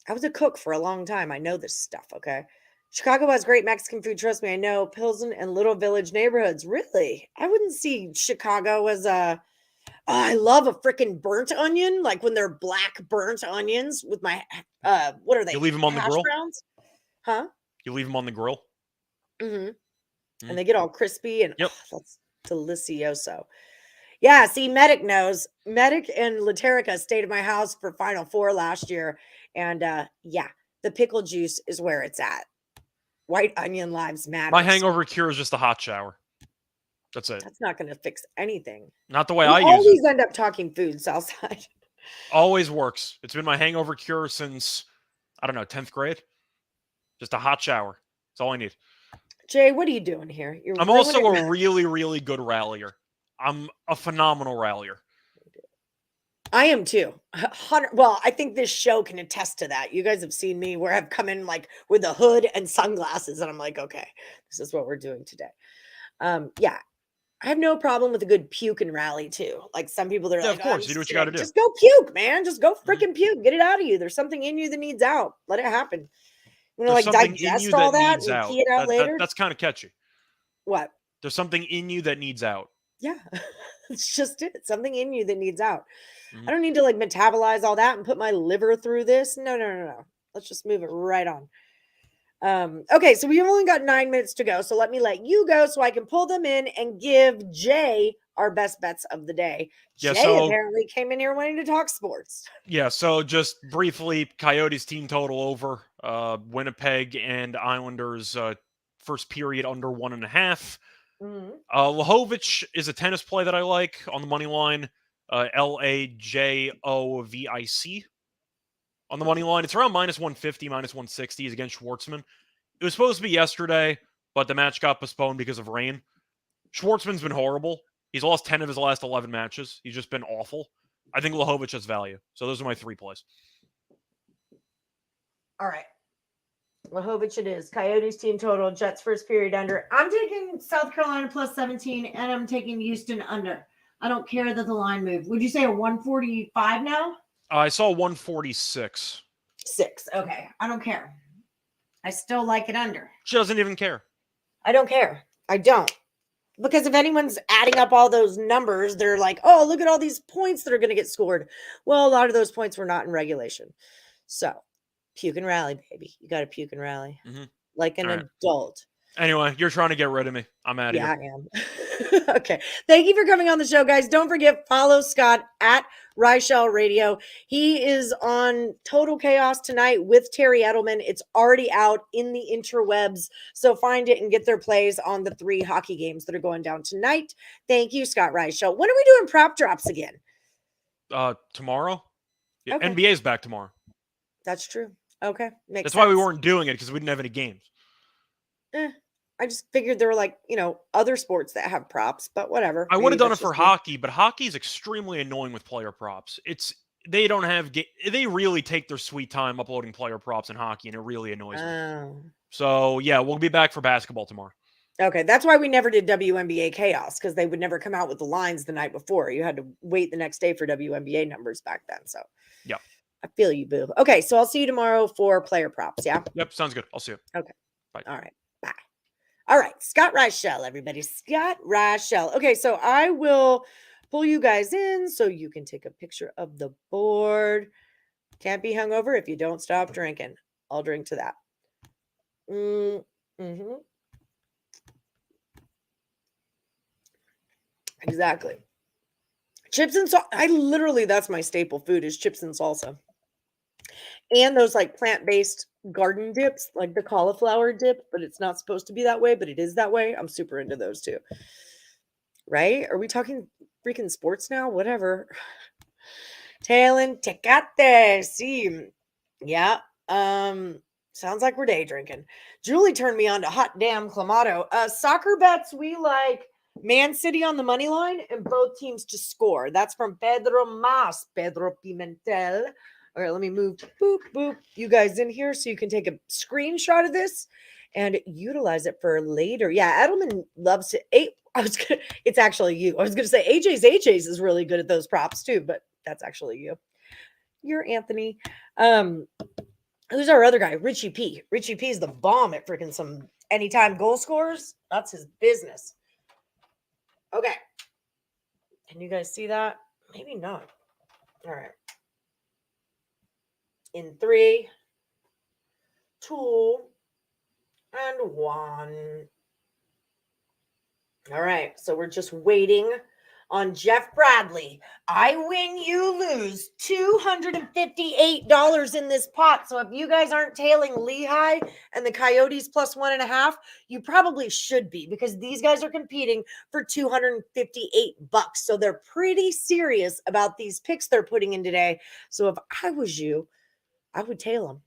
I was a cook for a long time. I know this stuff, okay? Chicago has great Mexican food. Trust me, I know. Pilsen and Little Village neighborhoods. Really? I wouldn't see Chicago as a. Oh, I love a freaking burnt onion, like when they're black burnt onions with my. What are they? You leave them on the Hash grill? browns? Huh? You leave them on the grill? Mm-hmm. Mm. And they get all crispy and Yep. that's delicioso. Yeah, see, Medic knows. Medic and Laterica stayed at my house for Final Four last year. And yeah, the pickle juice is where it's at. White onion lives matter. My hangover cure is just a hot shower. That's it. That's not going to fix anything. Not the way We I use it. always end up talking food, Southside. Always works. It's been my hangover cure since, I don't know, 10th grade. Just a hot shower. That's all I need. Jay, what are you doing here? I'm also a really, really good rallier. I'm a phenomenal rallier. I am too. Well, I think this show can attest to that. You guys have seen me where I've come in like with a hood and sunglasses, and I'm like, okay, this is what we're doing today. Yeah, I have no problem with a good puke and rally too. Like some people, they're Yeah, like, of course, you do what you got to do. Just go puke, man. Just go freaking puke. Get it out of you. There's something in you that needs out. Let it happen. You know, There's like something in digest you all that that needs and out. pee it out later. That's kind of catchy. What? There's something in you that needs out. Yeah, it's just it. Something in you that needs out. I don't need to like metabolize all that and put my liver through this. No. Let's just move it right on. Okay, so we've only got 9 minutes to go. So let me let you go so I can pull them in and give Jay our best bets of the day. Yeah, Jay so apparently came in here wanting to talk sports. Yeah, so just briefly, Coyotes team total over. Winnipeg and Islanders first period under 1.5. Lahovic is a tennis play that I like on the money line. Lajovic on the money line. It's around minus 150, minus 160 is against Schwartzman. It was supposed to be yesterday, but the match got postponed because of rain. Schwartzman's been horrible. He's lost 10 of his last 11 matches. He's just been awful. I think Lahovic has value. So those are my 3 plays. All right. Lahovich it is. Coyotes team total. Jets first period under. I'm taking South Carolina plus 17, and I'm taking Houston under. I don't care that the line moved. Would you say a 145 now? I saw 146. 6. Okay. I don't care. I still like it under. She doesn't even care. I don't care. I don't. Because if anyone's adding up all those numbers, they're like, oh, look at all these points that are going to get scored. Well, a lot of those points were not in regulation. So, puke and rally, baby. You got to puke and rally. Mm-hmm. Like an adult. Anyway, you're trying to get rid of me. I'm out of here. Yeah, I am. Okay. Thank you for coming on the show, guys. Don't forget, follow Scott at Reichel Radio. He is on Total Chaos tonight with Terry Edelman. It's already out in the interwebs. So find it and get their plays on the 3 hockey games that are going down tonight. Thank you, Scott Reichel. When are we doing prop drops again? Tomorrow? Yeah, Okay. NBA's back tomorrow. That's true. Okay. That's why we weren't doing it, because we didn't have any games. I just figured there were like, other sports that have props, but whatever. I would have done it for hockey, but hockey is extremely annoying with player props. They don't have they really take their sweet time uploading player props in hockey, and it really annoys me. So yeah, we'll be back for basketball tomorrow. Okay, that's why we never did WNBA Chaos, because they would never come out with the lines the night before. You had to wait the next day for WNBA numbers back then. So yeah, I feel you, boo. Okay, so I'll see you tomorrow for player props. Yeah. Yep, sounds good. I'll see you. Okay. Bye. All right. Bye. All right, Scott Reichel, everybody. Scott Reichel. Okay, so I will pull you guys in so you can take a picture of the board. Can't be hungover if you don't stop drinking. I'll drink to that. Mm-hmm. Exactly. Chips and salsa. That's my staple food is chips and salsa. And those like plant-based garden dips, like the cauliflower dip, but it's not supposed to be that way, but it is that way. I'm super into those too. Right? Are we talking freaking sports now? Whatever. Talon Tecate. See. Yeah. Sounds like we're day drinking. Julie turned me on to hot damn Clamato. Soccer bets, we like Man City on the money line and both teams to score. That's from Pedro Pimentel. All right, let me move. Boop, boop. You guys in here so you can take a screenshot of this and utilize it for later. Yeah, Edelman loves it. It's actually you. I was going to say AJ's is really good at those props too, but that's actually you. You're Anthony. Who's our other guy? Richie P. Richie P is the bomb at freaking some anytime goal scorers. That's his business. Okay. Can you guys see that? Maybe not. All right. In 3, 2, and 1. All right. So we're just waiting on Jeff Bradley. I win, you lose. $258 in this pot. So if you guys aren't tailing Lehigh and the Coyotes plus 1.5, you probably should be, because these guys are competing for $258. So they're pretty serious about these picks they're putting in today. So if I was you, I would tail them.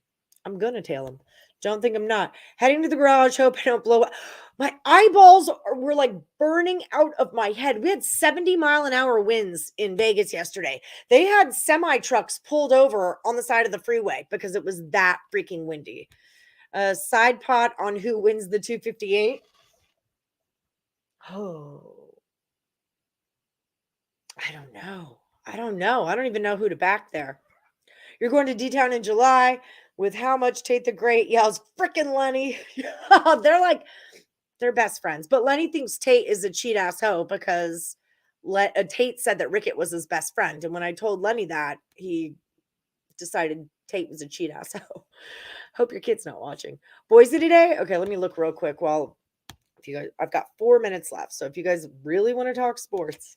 I'm going to tail them. Don't think I'm not. Heading to the garage. Hope I don't blow up. My eyeballs were like burning out of my head. We had 70-mile-an-hour winds in Vegas yesterday. They had semi-trucks pulled over on the side of the freeway because it was that freaking windy. Side pot on who wins the 258. Oh. I don't know. I don't even know who to back there. You're going to D-Town in July with how much Tate the Great yells, frickin' Lenny. They're best friends. But Lenny thinks Tate is a cheat ass hoe because Tate said that Rickett was his best friend. And when I told Lenny that, he decided Tate was a cheat ass hoe. Hope your kid's not watching. Boise today? Okay, let me look real quick I've got 4 minutes left. So if you guys really want to talk sports.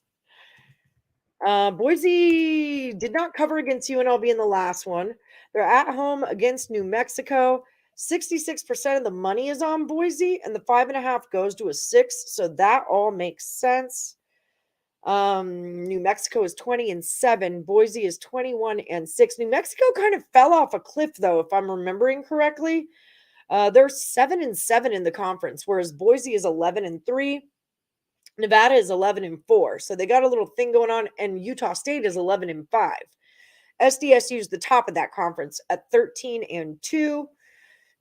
Boise did not cover against UNLV in the last one. They're at home against New Mexico. 66% of the money is on Boise, and the 5.5 goes to a 6. So that all makes sense. New Mexico is 20-7. Boise is 21-6. New Mexico kind of fell off a cliff, though, if I'm remembering correctly. They're 7-7 in the conference, whereas Boise is 11-3. Nevada is 11-4. So they got a little thing going on, and Utah State is 11-5. SDSU is the top of that conference at 13-2. New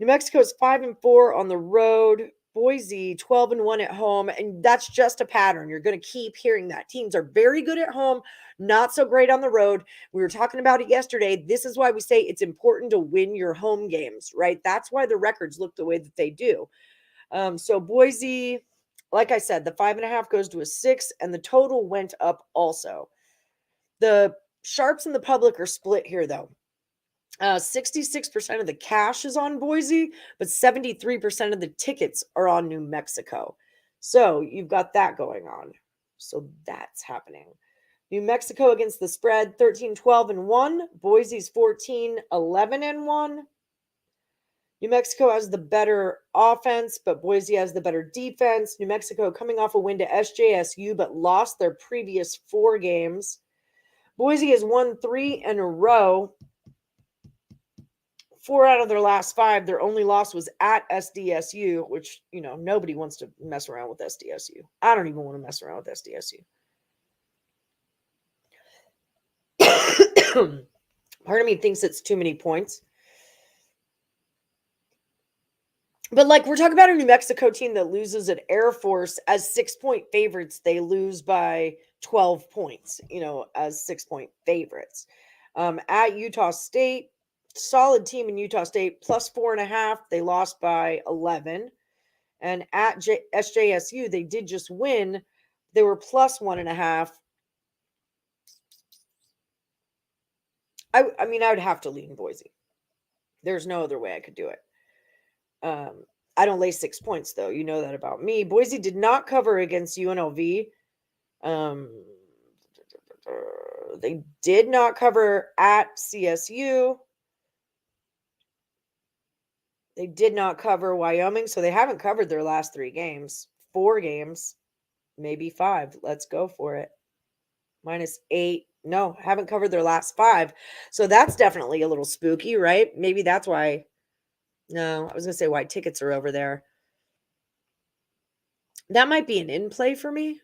Mexico is 5-4 on the road. Boise 12-1 at home, and that's just a pattern. You're going to keep hearing that. Teams are very good at home, not so great on the road. We were talking about it yesterday. This is why we say it's important to win your home games, right? That's why the records look the way that they do. So Boise, like I said, the 5.5 goes to a 6, and the total went up also. The sharps and the public are split here, though. 66% of the cash is on Boise, but 73% of the tickets are on New Mexico. So you've got that going on. So that's happening. New Mexico against the spread, 13-12-1. Boise's 14-11-1. New Mexico has the better offense, but Boise has the better defense. New Mexico coming off a win to SJSU, but lost their previous 4 games. Boise has won 3 in a row. 4 out of their last 5. Their only loss was at SDSU, which, nobody wants to mess around with SDSU. I don't even want to mess around with SDSU. Part of me thinks it's too many points. But we're talking about a New Mexico team that loses at Air Force as 6-point favorites. They lose by 12 points, as 6-point favorites. At Utah State, solid team in Utah State, plus 4.5. They lost by 11. And at SJSU, they did just win. They were plus 1.5. I mean, I would have to lean Boise. There's no other way I could do it. I don't lay 6 points, though. You know that about me. Boise did not cover against UNLV. They did not cover at CSU. They did not cover Wyoming, so they haven't covered their last 3 games. 4 games, maybe 5. Let's go for it. -8. No, haven't covered their last 5. So that's definitely a little spooky, right? Maybe that's why. No, I was going to say why tickets are over there. That might be an in play for me.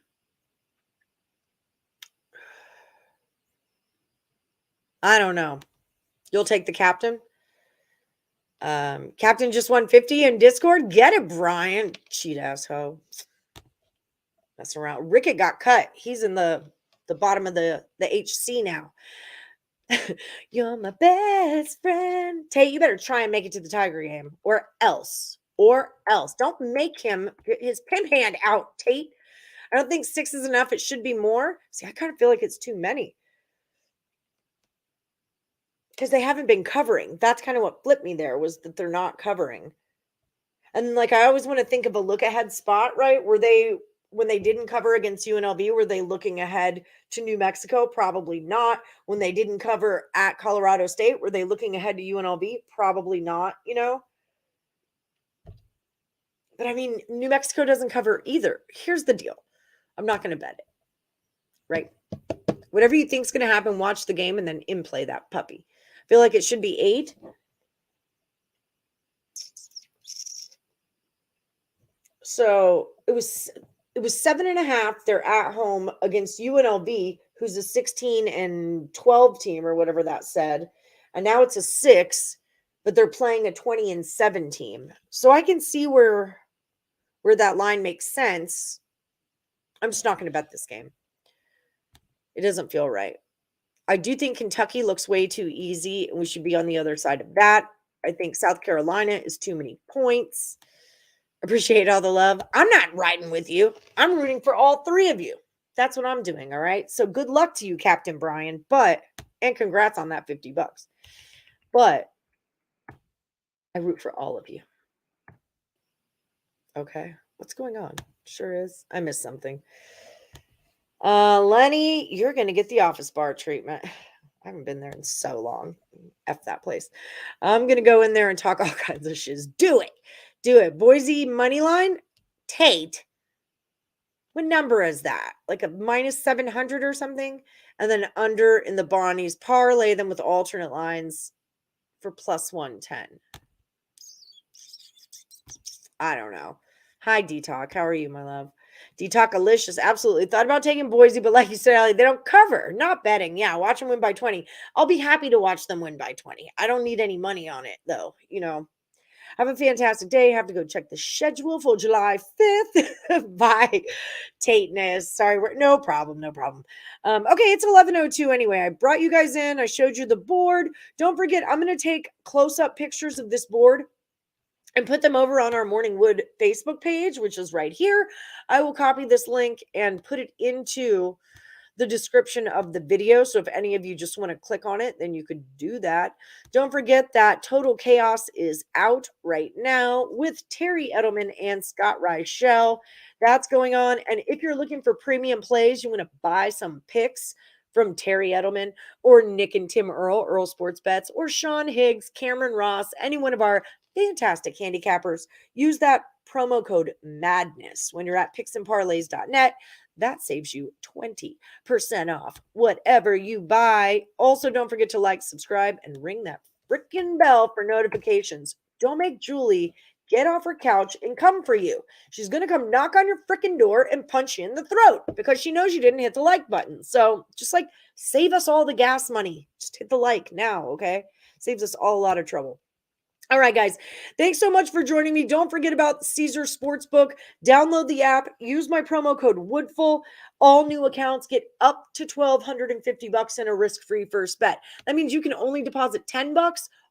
I don't know. You'll take the captain? Captain just won 50 in Discord. Get it, Brian. Cheat asshole. Mess around. Rickett got cut. He's in the bottom of the HC now. You're my best friend. Tate, you better try and make it to the Tiger game. Or else. Don't make him get his pimp hand out, Tate. I don't think 6 is enough. It should be more. See, I kind of feel like it's too many. Because they haven't been covering. That's kind of what flipped me there, was that they're not covering. And I always want to think of a look ahead spot, right? When they didn't cover against UNLV, were they looking ahead to New Mexico? Probably not. When they didn't cover at Colorado State, were they looking ahead to UNLV? Probably not, But I mean, New Mexico doesn't cover either. Here's the deal. I'm not going to bet it, right? Whatever you think's going to happen, watch the game and then in play that puppy. Feel like it should be 8. So it was 7.5. They're at home against UNLV, who's a 16-12 team or whatever that said. And now it's a 6, but they're playing a 20-7 team. So I can see where that line makes sense. I'm just not going to bet this game. It doesn't feel right. I do think Kentucky looks way too easy, and we should be on the other side of that. I think South Carolina is too many points. Appreciate all the love. I'm not riding with you. I'm rooting for all 3 of you. That's what I'm doing, all right? So good luck to you, Captain Brian, and congrats on that $50. But I root for all of you. Okay. What's going on? Sure is. I missed something. Lenny, you're going to get the office bar treatment. I haven't been there in so long. F that place. I'm going to go in there and talk all kinds of shiz. Do it. Boise money line. Tate. What number is that? Like a -700 or something? And then under in the Bonnies, parlay them with alternate lines for plus 110. I don't know. Hi, D-Talk. How are you, my love? Detakalicious, absolutely. Thought about taking Boise, but like you said, Allie, they don't cover. Not betting. Yeah, watch them win by 20. I'll be happy to watch them win by 20. I don't need any money on it, though. Have a fantastic day. Have to go check the schedule for July 5th. Bye, Tateness. Sorry, no problem. Okay, it's 11:02 anyway. I brought you guys in. I showed you the board. Don't forget, I'm going to take close-up pictures of this board and put them over on our Morning Wood Facebook page, which is right here. I will copy this link and put it into the description of the video. So if any of you just want to click on it, then you could do that. Don't forget that Total Chaos is out right now with Terry Edelman and Scott Reichel. That's going on. And if you're looking for premium plays, you want to buy some picks from Terry Edelman or Nick and Tim Earle Sports Bets, or Sean Higgs, Cameron Ross, any one of our fantastic handicappers, use that promo code MADNESS when you're at picksandparlays.net. That saves you 20% off whatever you buy. Also, don't forget to like, subscribe, and ring that freaking bell for notifications. Don't make Julie get off her couch and come for you. She's going to come knock on your freaking door and punch you in the throat because she knows you didn't hit the like button. So just like save us all the gas money. Just hit the like now, okay? Saves us all a lot of trouble. All right, guys, thanks so much for joining me. Don't forget about Caesar Sportsbook. Download the app. Use my promo code Woodful. All new accounts get up to $1,250 in a risk-free first bet. That means you can only deposit $10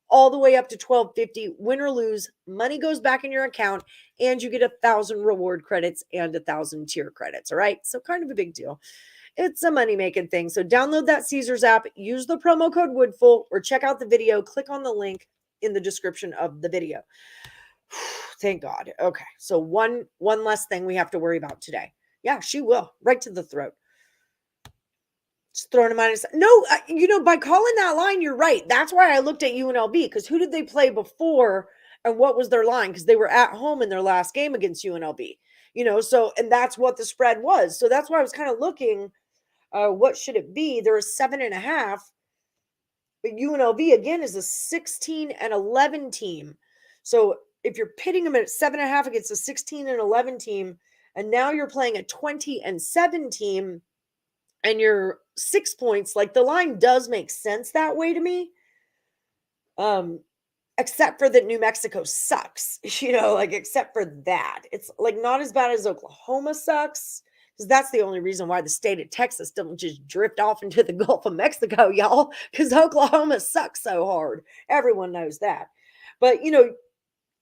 all the way up to $1,250. Win or lose, money goes back in your account, and you get 1,000 reward credits and 1,000 tier credits. All right, so kind of a big deal. It's a money-making thing. So download that Caesars app. Use the promo code Woodful, or check out the video. Click on the link in the description of the video. Thank God. Okay. So one less thing we have to worry about today. Yeah, she will. Right to the throat. Just throwing a minus. No, by calling that line, you're right. That's why I looked at UNLV, because who did they play before and what was their line? Because they were at home in their last game against UNLV. And that's what the spread was. So that's why I was kind of looking, what should it be? There was 7.5. But UNLV, again, is a 16 and 11 team. So if you're pitting them at 7.5 against a 16 and 11 team, and now you're playing a 20 and 7 team, and you're 6 points, like the line does make sense that way to me. Except for that New Mexico sucks, except for that. It's like not as bad as Oklahoma sucks. Because that's the only reason why the state of Texas don't just drift off into the Gulf of Mexico, y'all, because Oklahoma sucks so hard. Everyone knows that. But,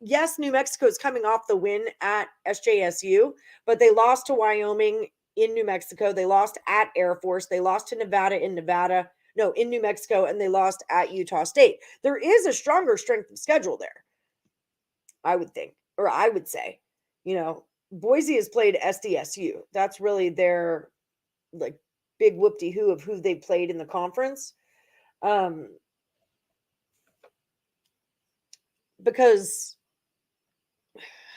yes, New Mexico is coming off the win at SJSU, but they lost to Wyoming in New Mexico. They lost at Air Force. They lost to Nevada in New Mexico, and they lost at Utah State. There is a stronger strength of schedule there, I would think, or I would say, Boise has played SDSU. That's really their big whoop-de-hoo of who they played in the conference. Because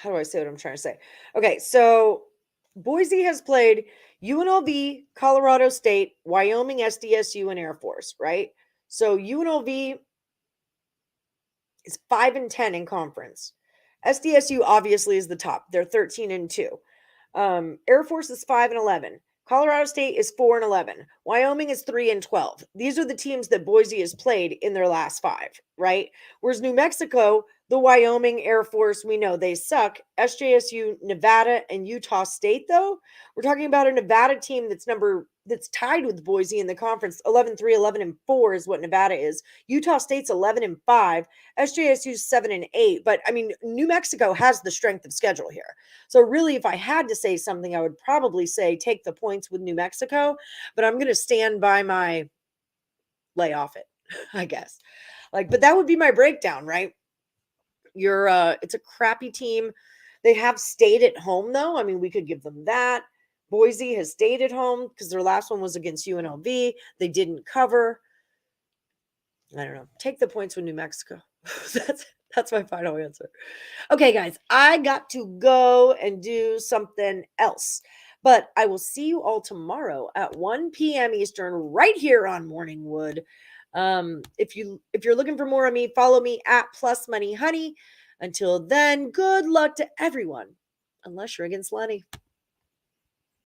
how do I say what I'm trying to say? Okay, so Boise has played UNLV, Colorado State, Wyoming, SDSU, and Air Force, right? So UNLV is 5-10 in conference. SDSU obviously is the top. They're 13-2. Air Force is 5-11. Colorado State is 4-11. Wyoming is 3-12. These are the teams that Boise has played in their last 5, right? Whereas New Mexico, the Wyoming, Air Force, we know they suck. SJSU, Nevada, and Utah State, though, we're talking about a Nevada team that's tied with Boise in the conference. 11-3, 11-4 is what Nevada is. Utah State's 11-5. SJSU's 7-8. But I mean, New Mexico has the strength of schedule here. So really, if I had to say something, I would probably say take the points with New Mexico. But I'm going to stand by my lay off it, I guess. But that would be my breakdown, right? It's a crappy team. They have stayed at home, though. I mean, we could give them that. Boise has stayed at home because their last one was against UNLV. They didn't cover. I don't know. Take the points with New Mexico. That's my final answer. Okay, guys, I got to go and do something else. But I will see you all tomorrow at 1 p.m. Eastern right here on Morning Wood. If you're looking for more of me, follow me at Plus Money Honey. Until then, good luck to everyone, unless you're against Lenny.